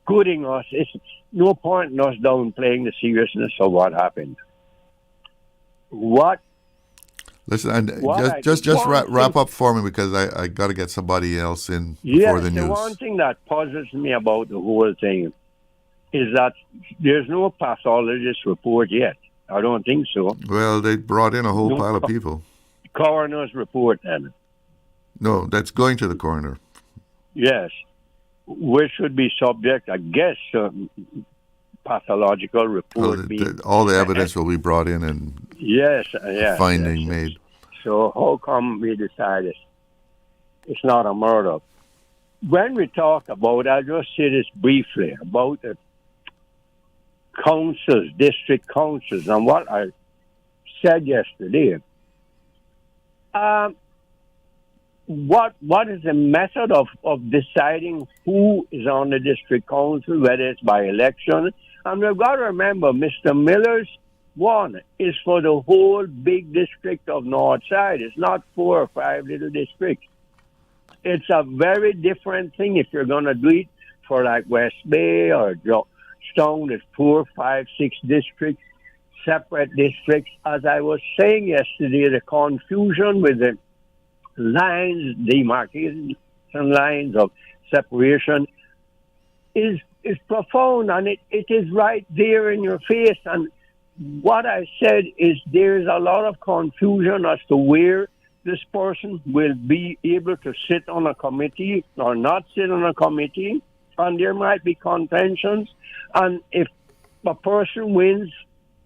good in us. It's no point in us downplaying the seriousness of what happened. Listen, and just wrap up for me, because I got to get somebody else in before the news. The one thing that puzzles me about the whole thing is that there's no pathologist report yet. I don't think so. Well, they brought in a whole pile of people. Coroner's report, then. No, that's going to the coroner. Yes, which should be subject, I guess, pathological report. All the evidence will be brought in and finding made. So how come we decided it's not a murder? When we talk about, I'll just say this briefly, about the councils, district councils, and what I said yesterday. what is the method of deciding who is on the district council, whether it's by election? And we've got to remember, Mr. Miller's one is for the whole big district of Northside. It's not 4 or 5 little districts. It's a very different thing if you're going to do it for like West Bay or Stone. It's 4, 5, 6 districts, separate districts. As I was saying yesterday, the confusion with the lines, demarcation lines of separation is profound, and it is right there in your face. And what I said is there's a lot of confusion as to where this person will be able to sit on a committee or not sit on a committee, and there might be contentions. And if a person wins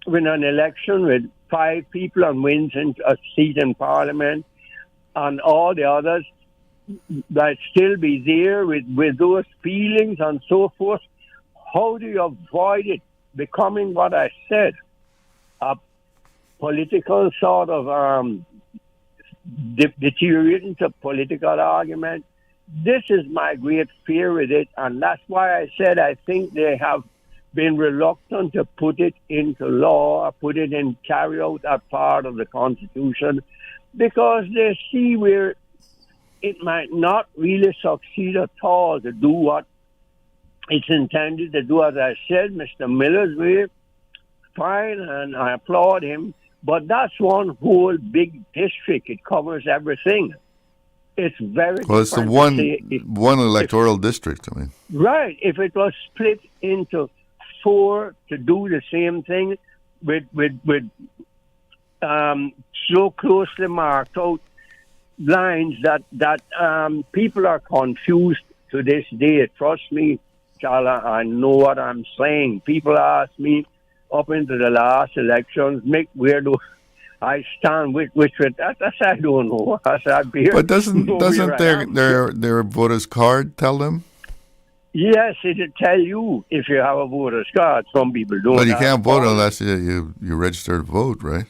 an election with 5 people and wins a seat in Parliament, and all the others that still be there with those feelings and so forth, how do you avoid it becoming what I said, a political sort of deteriorating to political argument? This is my great fear with it, and that's why I said I think they have been reluctant to put it into law, put it in, carry out that part of the Constitution, because they see where it might not really succeed at all to do what it's intended to do. As I said, Mr. Miller's way, fine, and I applaud him, but that's one whole big district. It covers everything. It's very well. It's the one electoral district. I mean, right. If it was split into 4 to do the same thing with so closely marked out lines that people are confused to this day. Trust me, Chala, I know what I'm saying. People ask me up into the last elections, where do I stand? Which that's I don't know. But doesn't their voters card tell them? Yes, it'll tell you if you have a voter's card. Some people don't. But you can't vote unless you register to vote, right?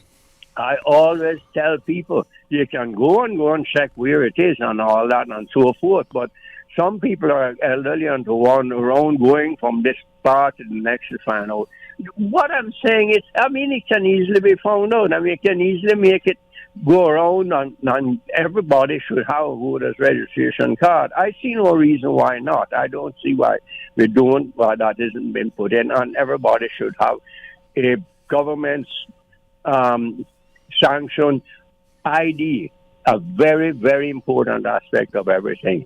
I always tell people you can go and check where it is and all that and so forth. But some people are elderly and to run around going from this part to the next to find out. What I'm saying is, it can easily be found out. You can easily make it go around and everybody should have a voter's registration card. I see no reason why not. I don't see why that hasn't been put in, and everybody should have a government's sanctioned ID, a very, very important aspect of everything.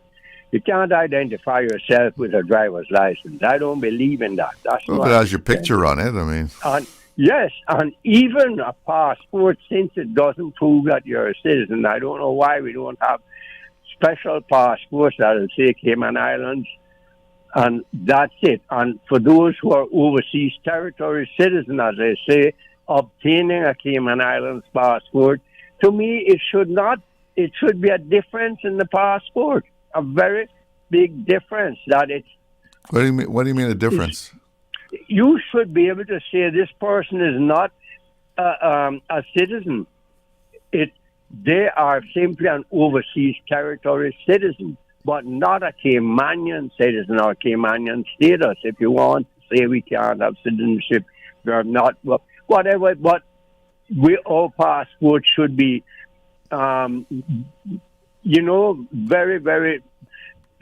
You can't identify yourself with a driver's license. I don't believe in that. That's well, it has your picture on it, I mean. And yes, and even a passport, since it doesn't prove that you're a citizen, I don't know why we don't have special passports that will say Cayman Islands, and that's it. And for those who are overseas territory citizens, as they say, obtaining a Cayman Islands passport, to me, it should be a difference in the passport. A very big difference that it's. What do you mean a difference? You should be able to say this person is not a citizen. They are simply an overseas territory citizen, but not a Caymanian citizen or Caymanian status. If you want to say we can't have citizenship, we're not whatever. But our passport should be. Very, very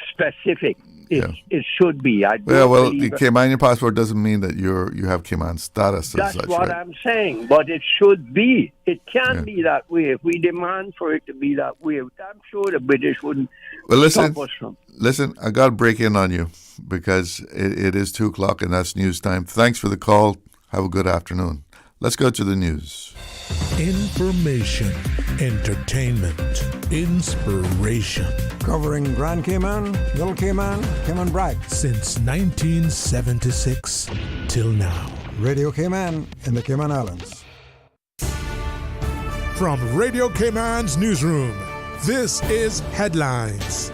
specific. It should be. The Caymanian passport doesn't mean that you have Cayman status. That's as such, what right? I'm saying. But it should be. It can be that way. If we demand for it to be that way, I'm sure the British wouldn't stop us from. Listen, I got to break in on you because it is 2:00 and that's news time. Thanks for the call. Have a good afternoon. Let's go to the news. Information, entertainment, inspiration. Covering Grand Cayman, Little Cayman, Cayman Brac. Since 1976 till now. Radio Cayman in the Cayman Islands. From Radio Cayman's newsroom, this is Headlines.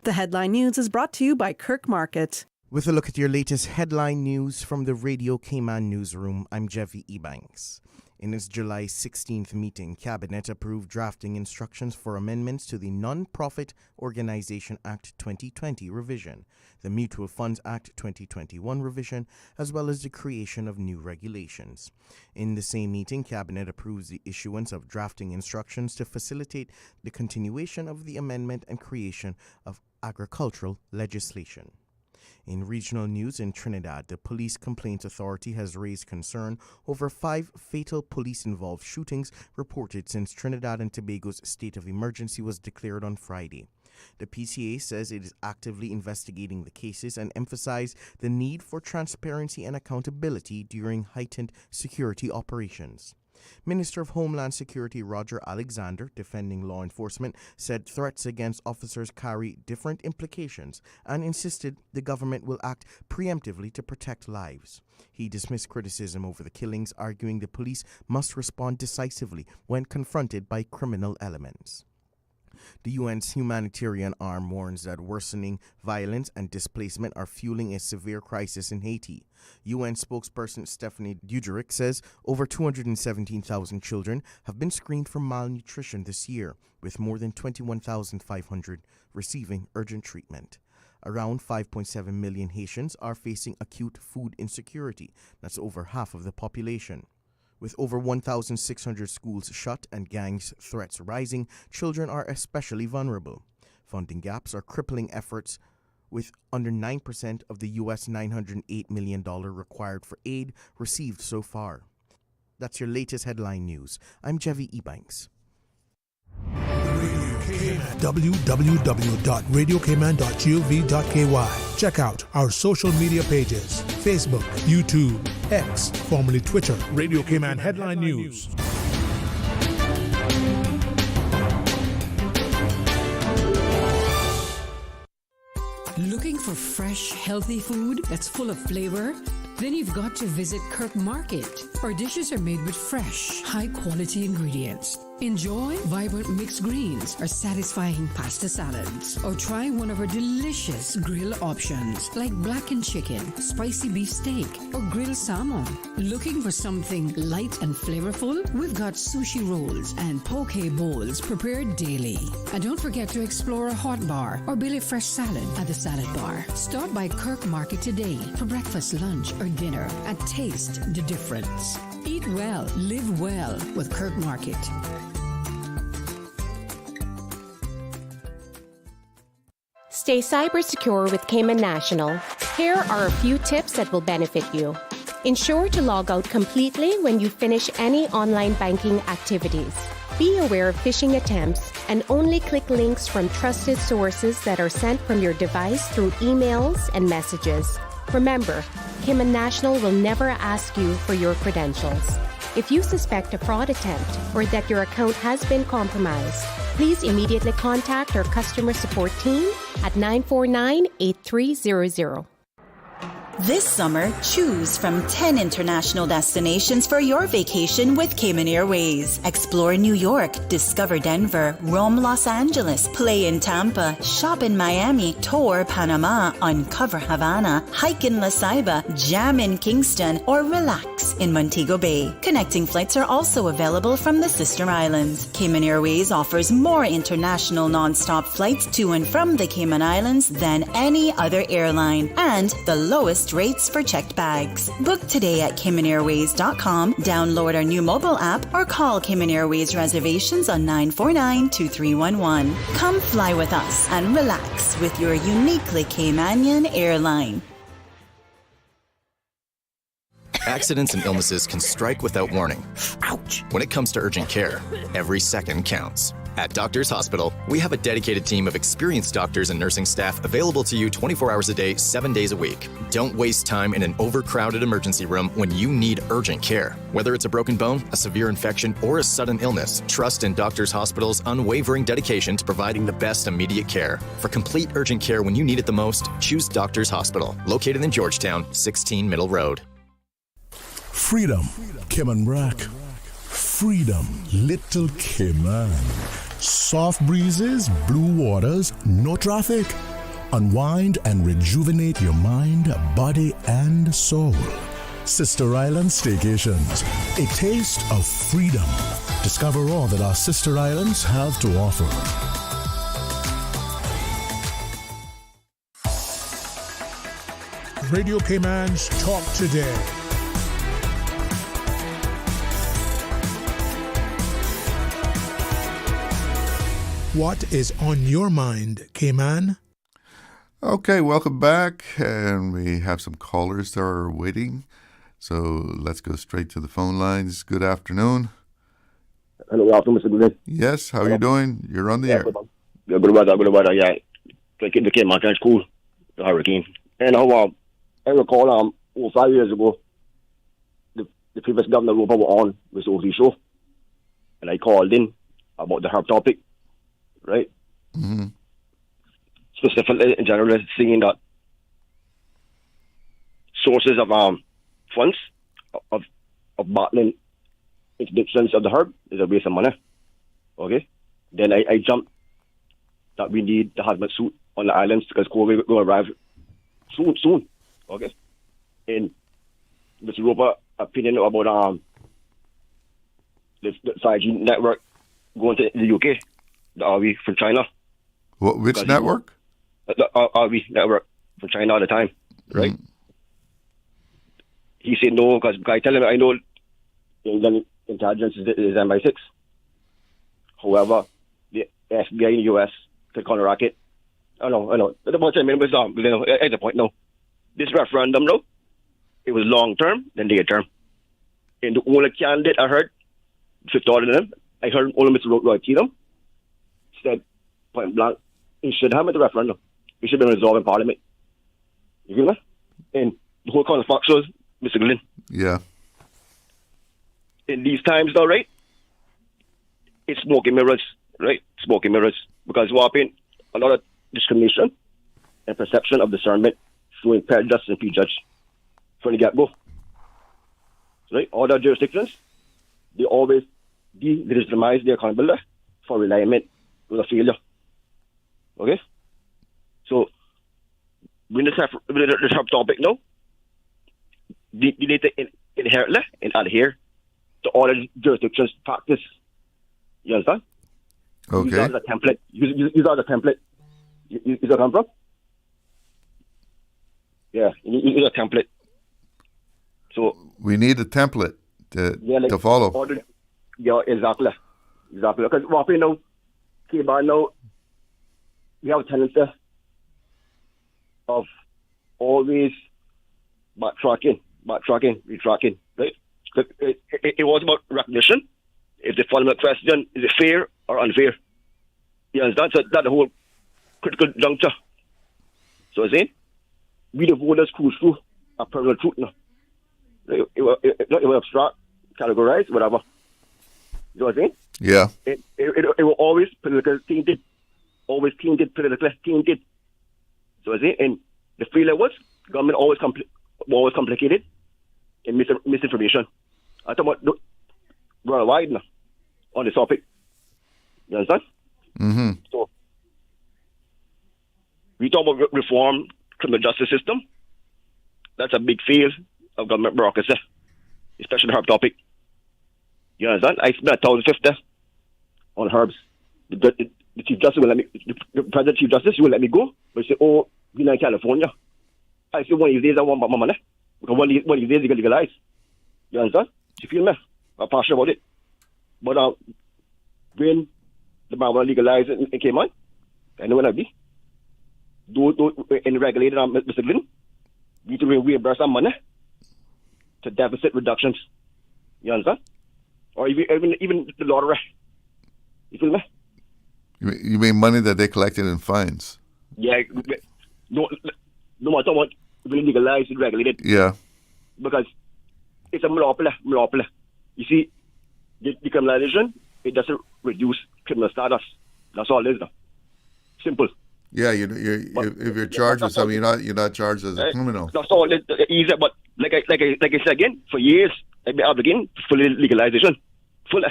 The Headline News is brought to you by Kirk Market. With a look at your latest headline news from the Radio Cayman newsroom, I'm Jeffy Ebanks. In its July 16th meeting, Cabinet approved drafting instructions for amendments to the Non-Profit Organization Act 2020 revision, the Mutual Funds Act 2021 revision, as well as the creation of new regulations. In the same meeting, Cabinet approves the issuance of drafting instructions to facilitate the continuation of the amendment and creation of agricultural legislation. In regional news in Trinidad, the Police Complaints Authority has raised concern over 5 fatal police-involved shootings reported since Trinidad and Tobago's state of emergency was declared on Friday. The PCA says it is actively investigating the cases and emphasized the need for transparency and accountability during heightened security operations. Minister of Homeland Security Roger Alexander, defending law enforcement, said threats against officers carry different implications and insisted the government will act preemptively to protect lives. He dismissed criticism over the killings, arguing the police must respond decisively when confronted by criminal elements. The UN's humanitarian arm warns that worsening violence and displacement are fueling a severe crisis in Haiti. UN spokesperson Stephanie Dujarric says over 217,000 children have been screened for malnutrition this year, with more than 21,500 receiving urgent treatment. Around 5.7 million Haitians are facing acute food insecurity. That's over half of the population. With over 1,600 schools shut and gangs threats rising, children are especially vulnerable. Funding gaps are crippling efforts, with under 9% of the U.S. $908 million required for aid received so far. That's your latest headline news. I'm Jevi Ebanks. www.radiocayman.gov.ky. Check out our social media pages: Facebook, YouTube, X, formerly Twitter, Radio Cayman Headline News. Looking for fresh, healthy food that's full of flavor? Then you've got to visit Kirk Market. Our dishes are made with fresh, high-quality ingredients. Enjoy vibrant mixed greens or satisfying pasta salads. Or try one of our delicious grill options like blackened chicken, spicy beef steak, or grilled salmon. Looking for something light and flavorful? We've got sushi rolls and poke bowls prepared daily. And don't forget to explore a hot bar or Billy Fresh salad at the salad bar. Stop by Kirk Market today for breakfast, lunch, or dinner and taste the difference. Eat well, live well with Kirk Market. Stay cyber secure with Cayman National. Here are a few tips that will benefit you. Ensure to log out completely when you finish any online banking activities. Be aware of phishing attempts and only click links from trusted sources that are sent from your device through emails and messages. Remember, Cayman National will never ask you for your credentials. If you suspect a fraud attempt or that your account has been compromised, please immediately contact our customer support team at 949-8300. This summer, choose from 10 international destinations for your vacation with Cayman Airways. Explore New York, discover Denver, roam Los Angeles, play in Tampa, shop in Miami, tour Panama, uncover Havana, hike in La Ceiba, jam in Kingston, or relax in Montego Bay. Connecting flights are also available from the sister islands. Cayman Airways offers more international non-stop flights to and from the Cayman Islands than any other airline, and the lowest rates for checked bags. Book today at CaymanAirways.com, download our new mobile app, or call Cayman Airways reservations on 949-2311. Come fly with us and relax with your uniquely Caymanian airline. Accidents and illnesses can strike without warning. Ouch! When it comes to urgent care, every second counts. At Doctors Hospital, we have a dedicated team of experienced doctors and nursing staff available to you 24 hours a day, 7 days a week. Don't waste time in an overcrowded emergency room when you need urgent care. Whether it's a broken bone, a severe infection, or a sudden illness, trust in Doctors Hospital's unwavering dedication to providing the best immediate care. For complete urgent care when you need it the most, choose Doctors Hospital, located in Georgetown, 16 Middle Road. Freedom, Cayman Rack. Freedom, Little Cayman. Soft breezes, blue waters, no traffic. Unwind and rejuvenate your mind, body, and soul. Sister Island Staycations, a taste of freedom. Discover all that our sister islands have to offer. Radio Cayman's Talk Today. What is on your mind, Cayman? Okay, welcome back. And we have some callers that are waiting. So let's go straight to the phone lines. Good afternoon. Hello, afternoon, Mr. Glidden. Yes, how are you doing? You're on the air. Good weather, yeah. The Cayman National School, the hurricane. And I recall 5 years ago, the previous governor Roper were on with the show, and I called in about the herb topic, right? Mm-hmm. Specifically, in general, saying that sources of funds of battling interdictions of the herb is a waste of money. Okay? Then I jumped that we need the hazmat suit on the islands because COVID will arrive soon. Okay? And Mr. Roper opinion about the 5G network going to the UK, the RV from China. Which network? The RV network from China at the time, right? Mm. He said no because I tell him I know England intelligence is MI6. However, the FBI in the US could counteract it. I know. The bunch of members at the point now. This referendum, no, it was long term, then near term. And the only candidate I heard, I heard only Mr. Roy Cheatham said point blank, it should have the referendum. It should be resolved in Parliament. You feel me? And the whole kind of facts was Mr. Glidden. Yeah. In these times, though, right? It's smoke and mirrors, right? Smoke and mirrors. Because what happened, a lot of discrimination and perception of discernment showing prejudice and prejudge from the get-go. Right? All the jurisdictions, they always delegitimize their accountability for alignment with a failure. Okay? So, when this topic now, you need to inherently and adhere to all the jurisdictions' practice. You understand? Okay. Use that as a template. Use that as a template. You see where I come from? Yeah, use a template. So we need a template to follow. Yeah, exactly. Because what we know, Cayman now, we have a tendency of always backtracking, retracking, right? It was about recognition. If the fundamental question is it fair or unfair? You understand? So that's the whole critical juncture. So I'm saying, we the voters cruise through a permanent truth now. It will abstract, categorize, whatever. You know what I'm saying? Yeah. It will always politically tainted. Always tainted, politically tainted. So I'm saying, and the feeling was, government always complicated and misinformation. I talk about worldwide now on this topic. You understand? Mm-hmm. So, we talk about reform criminal justice system. That's a big field of government bureaucracy, especially the herb topic. You understand? I spent $1,050 on herbs. The Chief Justice will let me, the President Chief Justice will let me go, but he said, oh, we're in California. I said, one of these days I want my money. Because one of these days you get legalized. You understand? You feel me? I'm passionate about it. But when the marijuana legalized in Cayman, I know when I be. In regulated Mr. Glidden, we need to reimburse our money to deficit reductions. You understand? Or even the lottery. You feel me? You mean money that they collected in fines? Yeah. No matter what, we legalize it, regulated. Yeah. Because it's a monopoly. You see, the decriminalization, it doesn't reduce criminal status. That's all it is now. Simple. Yeah, if you're charged with something, you're not charged as a criminal. That's all it easy. But like I said again, for years I've been advocating for legalization. Fully.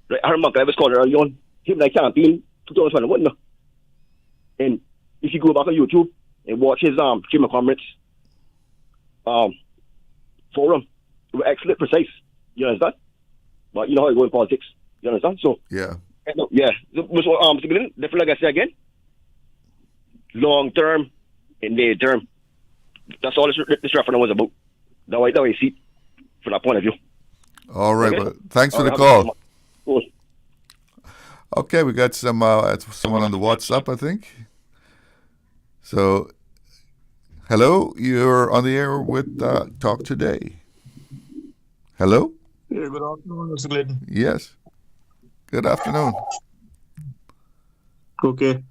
Right, I heard I was calling early on. Him like campaign 2021 now. And if you go back on YouTube and watch his Jim McCormick's forum. It was excellent, precise. You understand? But you know how it goes in politics. You understand? So yeah. So, Mr. Glidden, definitely like I say again, long term and near term. That's all this referendum was about. That way you see it from that point of view. All right. Okay? Well, thanks for the call. Okay, we got someone on the WhatsApp, I think. So, hello, you're on the air with Talk Today. Hello? Yeah, good afternoon, Mr. Glidden. Yes. Good afternoon. Okay.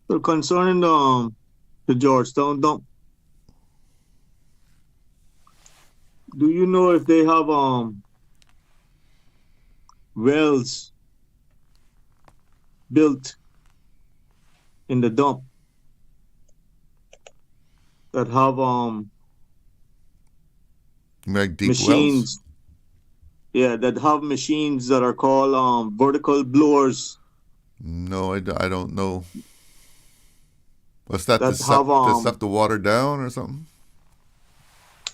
So concerning the Georgetown dump, do you know if they have wells built in the dump that have like deep machines? wells? Yeah, that have machines that are called vertical blowers. No, I don't know. What's that? That To suck the water down or something?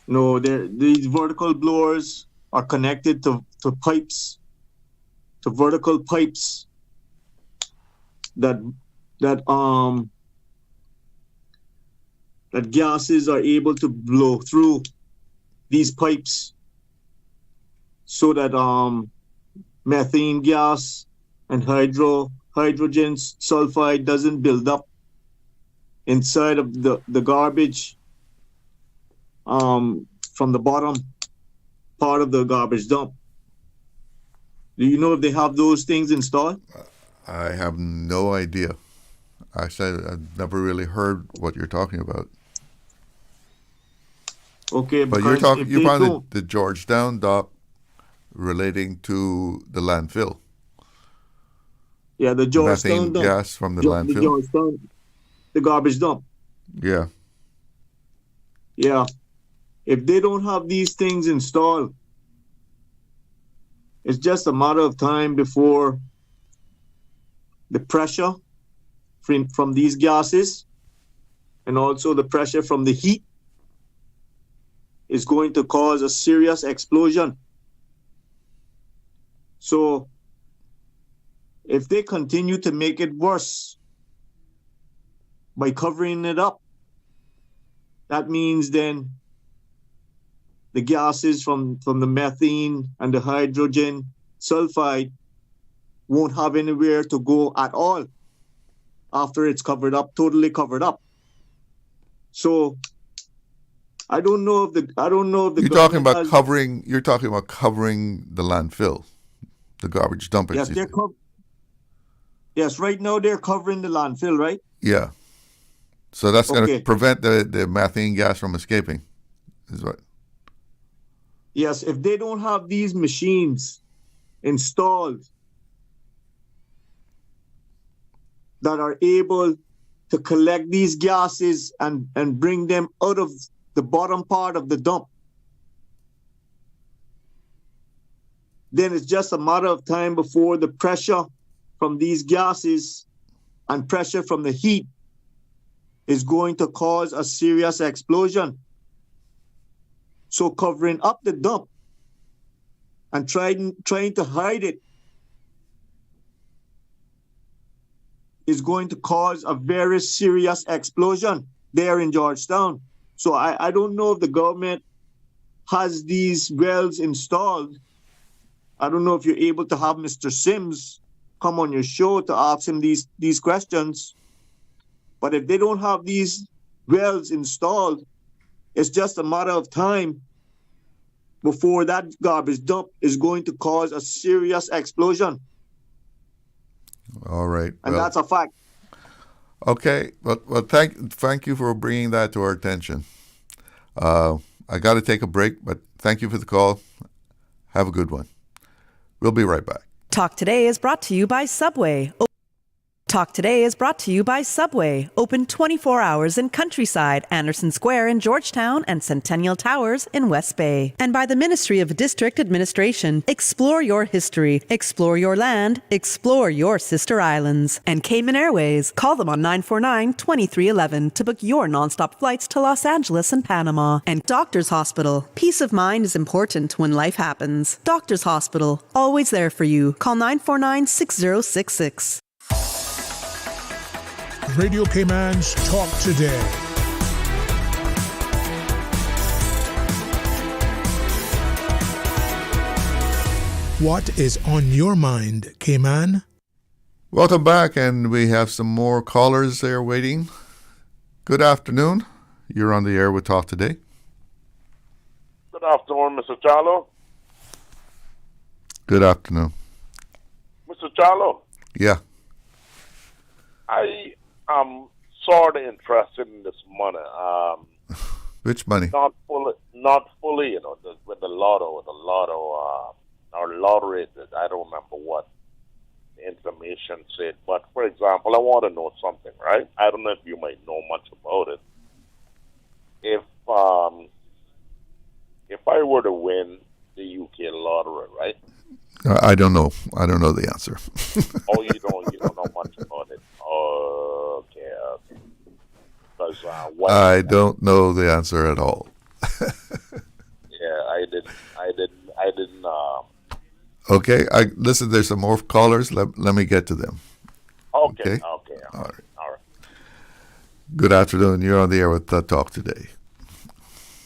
No, these vertical blowers are connected to pipes, to vertical pipes that gases are able to blow through these pipes so that methane gas and hydrogen sulfide doesn't build up inside of the garbage from the bottom part of the garbage dump. Do you know if they have those things installed? I have no idea. I said I've never really heard what you're talking about. Okay, but you're probably the Georgetown dock relating to the landfill. Yeah, the Georgetown dump. Gas from the landfill. The garbage dump. Yeah. Yeah. If they don't have these things installed, it's just a matter of time before the pressure from these gases and also the pressure from the heat is going to cause a serious explosion. So if they continue to make it worse by covering it up, that means then the gases from the methane and the hydrogen sulfide won't have anywhere to go at all after it's covered up, totally covered up. So I don't know if the You're talking about covering the landfill, the garbage dump. Yes, yes, right now they're covering the landfill, right? Yeah. So that's going to prevent the methane gas from escaping. Is what? Yes, if they don't have these machines installed that are able to collect these gases and bring them out of the bottom part of the dump, then it's just a matter of time before the pressure from these gases and pressure from the heat is going to cause a serious explosion. So covering up the dump and trying to hide it is going to cause a very serious explosion there in Georgetown. So I don't know if the government has these wells installed. I don't know if you're able to have Mr. Sims come on your show to ask him these questions. But if they don't have these wells installed, it's just a matter of time before that garbage dump is going to cause a serious explosion. All right. And that's a fact. Okay. Well, thank you for bringing that to our attention. I got to take a break, but thank you for the call. Have a good one. We'll be right back. Talk Today is brought to you by Subway. Talk Today is brought to you by Subway, open 24 hours in Countryside, Anderson Square in Georgetown, and Centennial Towers in West Bay. And by the Ministry of District Administration. Explore your history, explore your land, explore your sister islands. And Cayman Airways. Call them on 949-2311 to book your nonstop flights to Los Angeles and Panama. And Doctors Hospital. Peace of mind is important when life happens. Doctors Hospital, always there for you. Call 949-6066. Radio Cayman's Talk Today. What is on your mind, Cayman? Welcome back, and we have some more callers there waiting. Good afternoon. You're on the air with Talk Today. Good afternoon, Mr. Charlo. Good afternoon. Mr. Charlo. Yeah. I am sort of interested in this money. Which money? Not fully, with the lotto, or lottery. I don't remember what the information said. But for example, I want to know something, right? I don't know if you might know much about it. If I were to win the UK lottery, right? I don't know. I don't know the answer. Oh, you don't know much about it. Okay. Because I don't know the answer at all. Yeah, I didn't. Okay, listen. There's some more callers. Let me get to them. Okay. All right. Good afternoon. You're on the air with Talk Today.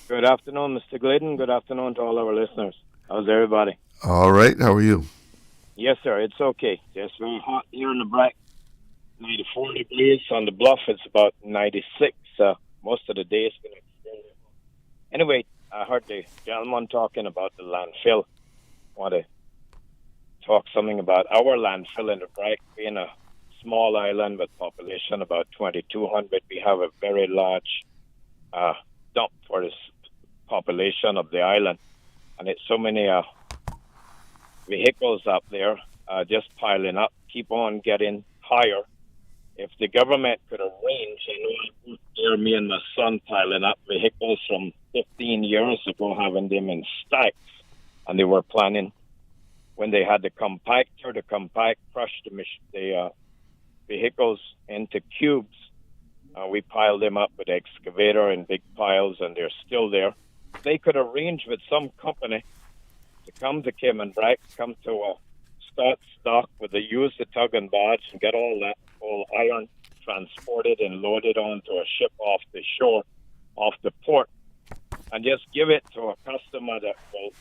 Good afternoon, Mr. Glidden. Good afternoon to all our listeners. How's everybody? All right. How are you? Yes, sir. It's okay. Just very hot here in the Brack. 94 degrees on the bluff. It's about 96. Most of the day it's been extremely hot. Anyway, I heard the gentleman talking about the landfill. I want to talk something about our landfill in the Brack. Being a small island with population about 2,200, we have a very large dump for this population of the island. And it's so many vehicles up there just piling up, keep on getting higher. If the government could arrange, me and my son piling up vehicles from 15 years ago, having them in stacks, and they were planning when they had the compactor, crushed the vehicles into cubes. We piled them up with excavator in big piles, and they're still there. They could arrange with some company to come to Cayman Brack, come to a Scott's dock where they use the tug and barge and get all that old iron transported and loaded onto a ship off the shore, off the port, and just give it to a customer that will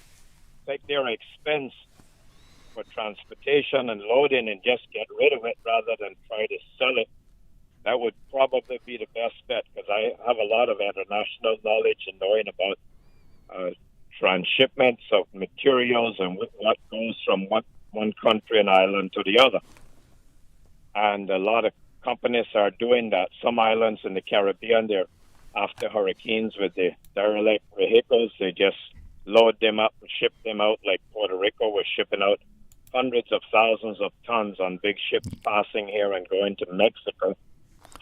take their expense for transportation and loading and just get rid of it rather than try to sell it. That would probably be the best bet, because I have a lot of international knowledge and knowing about transshipments of materials and what goes from one country and island to the other. And a lot of companies are doing that. Some islands in the Caribbean, they're after hurricanes with the derelict vehicles. They just load them up and ship them out, like Puerto Rico was shipping out hundreds of thousands of tons on big ships passing here and going to Mexico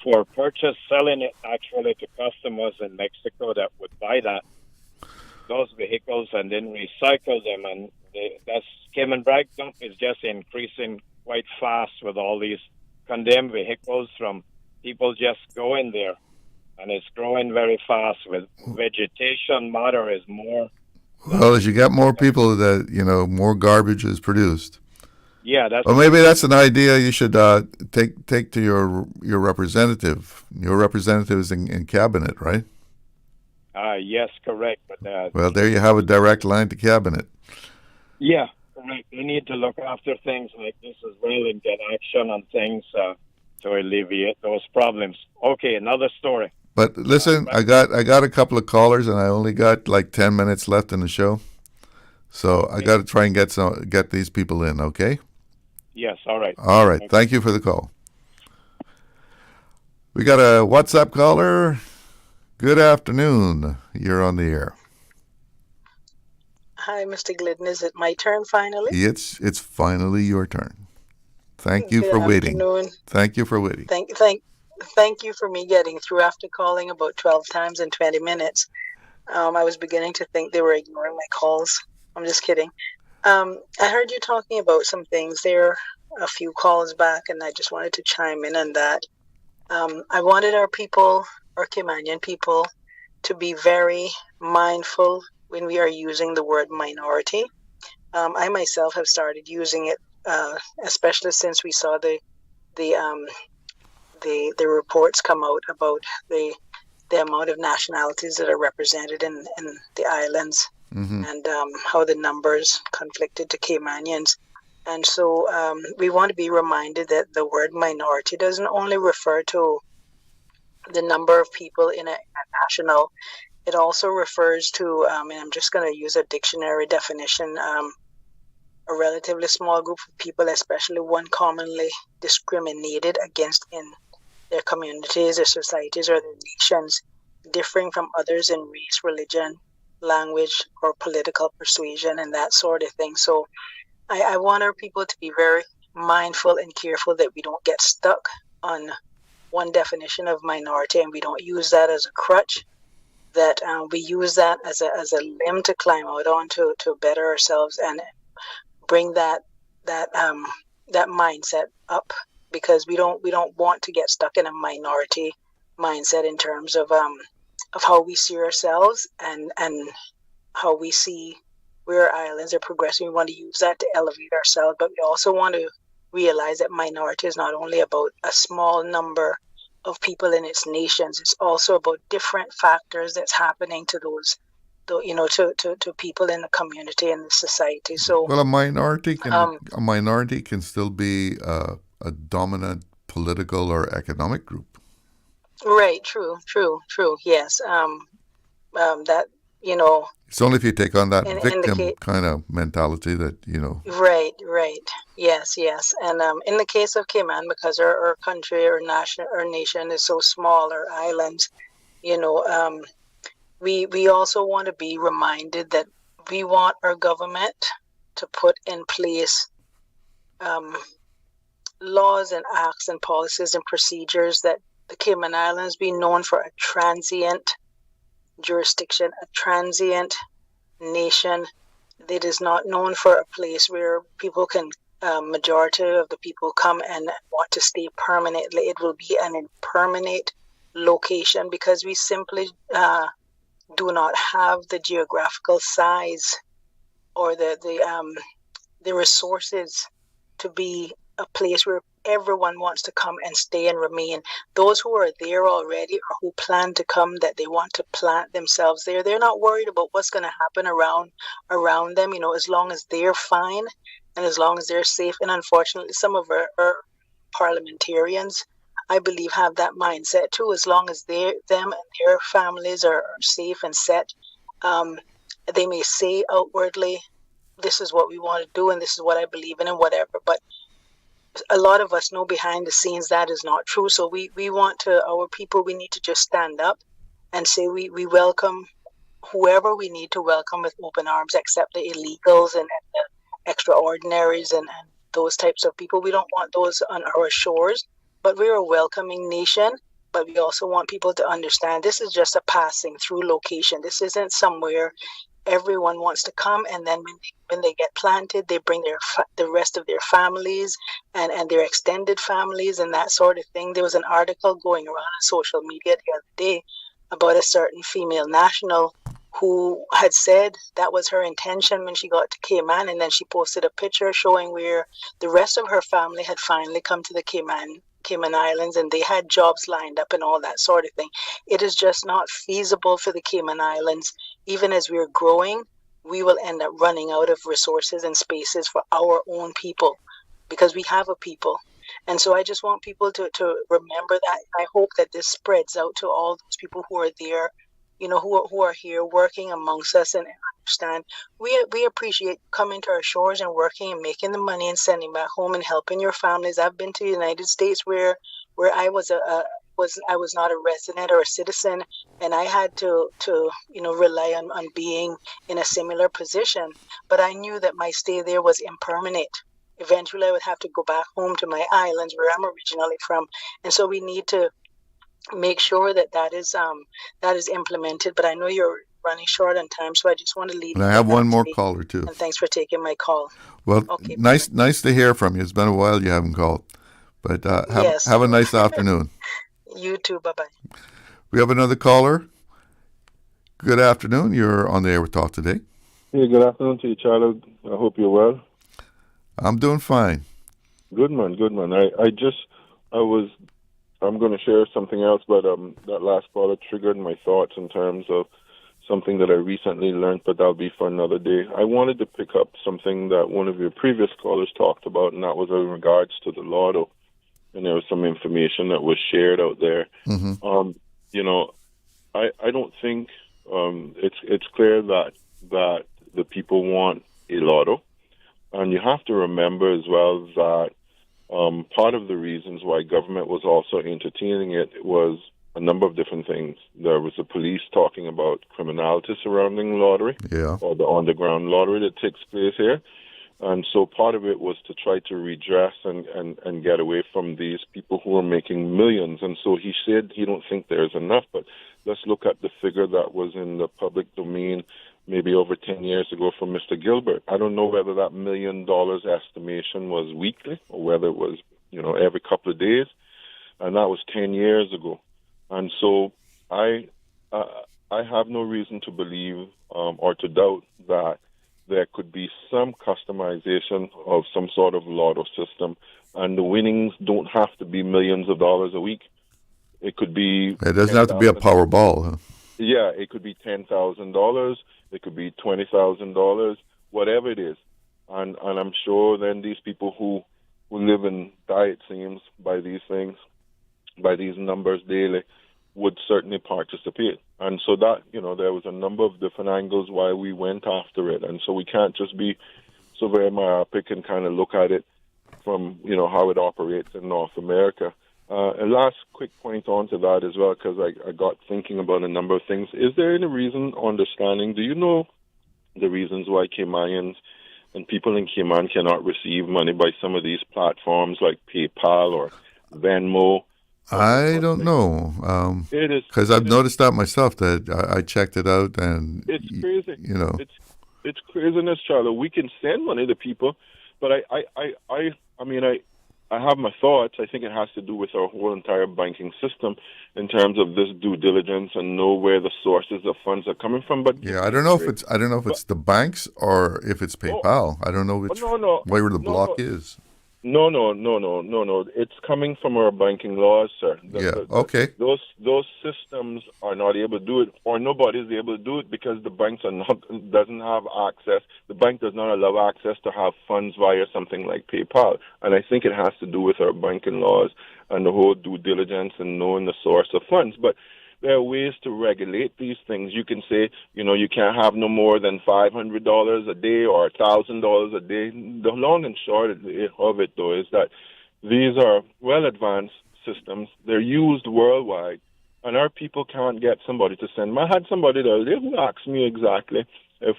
for purchase, selling it actually to customers in Mexico that would buy those vehicles and then recycle them. And that's Cayman Brack dump is just increasing quite fast with all these condemned vehicles from people just going there. And it's growing very fast with vegetation matter is more. Well, as you got more people, that more garbage is produced. Yeah, that's. Well, maybe that's an idea you should take to your representative. Your representative is in cabinet, right? Yes, correct. But well, there you have a direct line to cabinet. Yeah, correct. They need to look after things like this as well and get action on things to alleviate those problems. Okay, another story. But listen, I got a couple of callers, and I only got like 10 minutes left in the show, so I got to try and get these people in. Okay. Yes. All right. All right. Thank you for the call. We got a WhatsApp caller. Good afternoon. You're on the air. Hi, Mr. Glidden. Is it my turn finally? It's finally your turn. Thank you Good for waiting. afternoon. Thank you for waiting. Thank you for me getting through after calling about 12 times in 20 minutes. I was beginning to think they were ignoring my calls. I'm just kidding. I heard you talking about some things there a few calls back, and I just wanted to chime in on that. I wanted our people, our Caymanian people, to be very mindful when we are using the word minority. I myself have started using it, especially since we saw the reports come out about the amount of nationalities that are represented in the islands, and how the numbers conflicted to Caymanians. And so we want to be reminded that the word minority doesn't only refer to the number of people in a national. It also refers to, and I'm just going to use a dictionary definition, a relatively small group of people, especially one commonly discriminated against in their communities, their societies, or their nations, differing from others in race, religion, language, or political persuasion, and that sort of thing. So I want our people to be very mindful and careful that we don't get stuck on one definition of minority, and we don't use that as a crutch, that we use that as a limb to climb out on to better ourselves and bring that mindset up, because we don't want to get stuck in a minority mindset in terms of how we see ourselves and how we see where our islands are progressing. We want to use that to elevate ourselves, but we also want to realize that minority is not only about a small number of people in its nations. It's also about different factors that's happening to those, to people in the community and the society. So, well, a minority can still be a dominant political or economic group. Right. True. Yes. That, It's only if you take on that in victim kind of mentality that, Right. Yes. And in the case of Cayman, because our country, our nation is so small, our islands, we also want to be reminded that we want our government to put in place laws and acts and policies and procedures that the Cayman Islands be known for a transient jurisdiction, a transient nation that is not known for a place where people can, majority of the people come and want to stay permanently. It will be an impermanent location because we simply do not have the geographical size or the resources to be a place where everyone wants to come and stay and remain. Those who are there already or who plan to come, that they want to plant themselves there, they're not worried about what's going to happen around them, as long as they're fine and as long as they're safe. And unfortunately, some of our parliamentarians, I believe, have that mindset too. As long as them and their families are safe and set, they may say outwardly, this is what we want to do and this is what I believe in and whatever, but a lot of us know behind the scenes that is not true. So we want to, our people, we need to just stand up and say we welcome whoever we need to welcome with open arms, except the illegals and the extraordinaries and those types of people. We don't want those on our shores, but we're a welcoming nation. But we also want people to understand this is just a passing through location. This isn't somewhere everyone wants to come, and then when they get planted, they bring the rest of their families and their extended families and that sort of thing. There was an article going around on social media the other day about a certain female national who had said that was her intention when she got to Cayman, and then she posted a picture showing where the rest of her family had finally come to the Cayman Islands and they had jobs lined up and all that sort of thing. It is just not feasible for the Cayman Islands. Even as we're growing, we will end up running out of resources and spaces for our own people because we have a people. And so I just want people to remember that. I hope that this spreads out to all those people who are there, who are here working amongst us and understand. We appreciate coming to our shores and working and making the money and sending back home and helping your families. I've been to the United States where I was not a resident or a citizen, and I had to rely on being in a similar position. But I knew that my stay there was impermanent. eventually I would have to go back home to my islands where I'm originally from. And so we need to make sure that is implemented. But I know you're running short on time, so I just want to leave. And I have one more caller too. And thanks for taking my call. Well, okay, nice to hear from you. It's been a while you haven't called, but have a nice afternoon. You too. Bye-bye. We have another caller. Good afternoon. You're on the air with Talk Today. Hey, good afternoon to you, Charlie. I hope you're well. I'm doing fine. Good man. I'm going to share something else, but that last caller triggered my thoughts in terms of something that I recently learned, but that'll be for another day. I wanted to pick up something that one of your previous callers talked about, and that was in regards to the lotto. And there was some information that was shared out there. Mm-hmm. I don't think it's clear that the people want a lotto, and you have to remember as well that part of the reasons why government was also entertaining it was a number of different things. There was the police talking about criminality surrounding lottery, or the underground lottery that takes place here. And so part of it was to try to redress and get away from these people who are making millions. And so he said he don't think there's enough, but let's look at the figure that was in the public domain maybe over 10 years ago from Mr. Gilbert. I don't know whether that $1 million estimation was weekly or whether it was, every couple of days. And that was 10 years ago. And so I have no reason to believe or to doubt that there could be some customization of some sort of lotto system, and the winnings don't have to be millions of dollars a week. It could be... It doesn't have to be a Powerball, huh? Yeah, it could be $10,000, it could be $20,000, whatever it is. And I'm sure then these people who live and die, it seems, by these things, by these numbers daily, would certainly participate. And so that, there was a number of different angles why we went after it. And so we can't just be so very myopic and kind of look at it from, how it operates in North America. A last quick point on to that as well, because I got thinking about a number of things. Is there any reason, understanding, do you know the reasons why Caymanians and people in Cayman cannot receive money by some of these platforms like PayPal or Venmo? I don't know, because I've noticed that myself. That I checked it out, and it's crazy. It's craziness, Charlie. We can send money to people, but I have my thoughts. I think it has to do with our whole entire banking system in terms of this due diligence and know where the sources of funds are coming from. But I don't know if it's the banks or if it's PayPal. I don't know where the block is. No. It's coming from our banking laws, sir. Okay. Those systems are not able to do it, or nobody's able to do it because the banks doesn't have access. The bank does not allow access to have funds via something like PayPal, and I think it has to do with our banking laws and the whole due diligence and knowing the source of funds. But there are ways to regulate these things. You can say, you can't have no more than $500 a day or $1,000 a day. The long and short of it, though, is that these are well-advanced systems. They're used worldwide, and our people can't get somebody to send. I had somebody the other day who asked me exactly if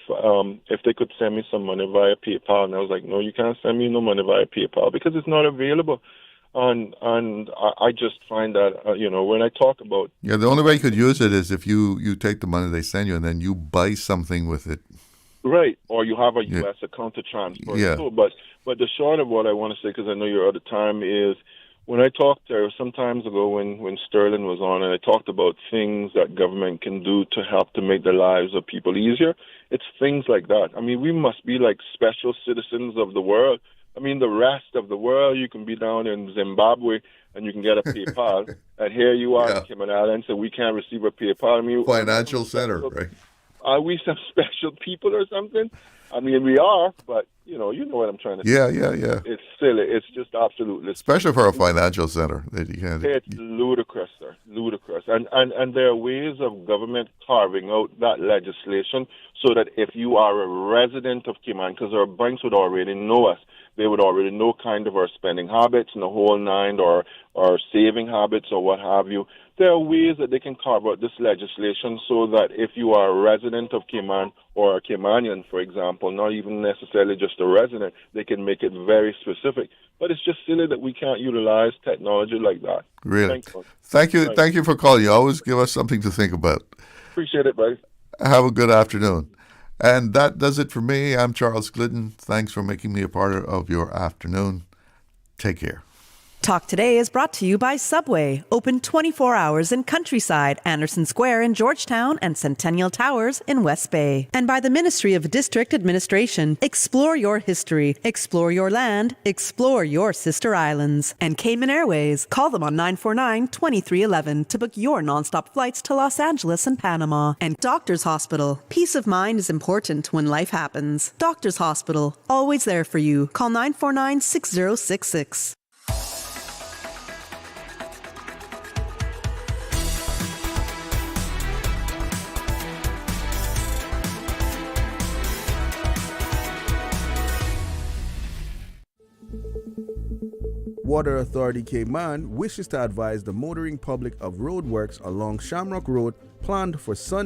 they could send me some money via PayPal, and I was like, no, you can't send me no money via PayPal because it's not available. And I just find that, when I talk about... Yeah, the only way you could use it is if you take the money they send you and then you buy something with it. Right, or you have a U.S. account to transfer. Yeah. So, but the short of what I want to say, because I know you're out of time, is when I talked there some times ago when Sterling was on, and I talked about things that government can do to help to make the lives of people easier, it's things like that. I mean, we must be like special citizens of the world. I mean, the rest of the world, you can be down in Zimbabwe and you can get a PayPal. And here you are in Cayman Islands, and we can't receive a PayPal. I mean, financial center, right? Are we some special people or something? I mean, we are, but you know what I'm trying to say. Yeah. It's silly. It's just absolutely especially for a financial center. It's ludicrous, sir. Ludicrous. And there are ways of government carving out that legislation so that if you are a resident of Cayman, because our banks would already know us, they would already know kind of our spending habits and the whole nine, or our saving habits or what have you. There are ways that they can carve out this legislation so that if you are a resident of Cayman or a Caymanian, for example, not even necessarily just a resident. They can make it very specific. But it's just silly that we can't utilize technology like that. Really. Thank you. Thank you for calling. You always give us something to think about. Appreciate it, buddy. Have a good afternoon. And that does it for me. I'm Charles Glidden. Thanks for making me a part of your afternoon. Take care. Talk Today is brought to you by Subway, open 24 hours in Countryside, Anderson Square in Georgetown, and Centennial Towers in West Bay. And by the Ministry of District Administration. Explore your history, explore your land, explore your sister islands. And Cayman Airways. Call them on 949-2311 to book your nonstop flights to Los Angeles and Panama. And Doctors Hospital. Peace of mind is important when life happens. Doctors Hospital, always there for you. Call 949-6066. Water Authority Cayman wishes to advise the motoring public of roadworks along Shamrock Road planned for Sunday,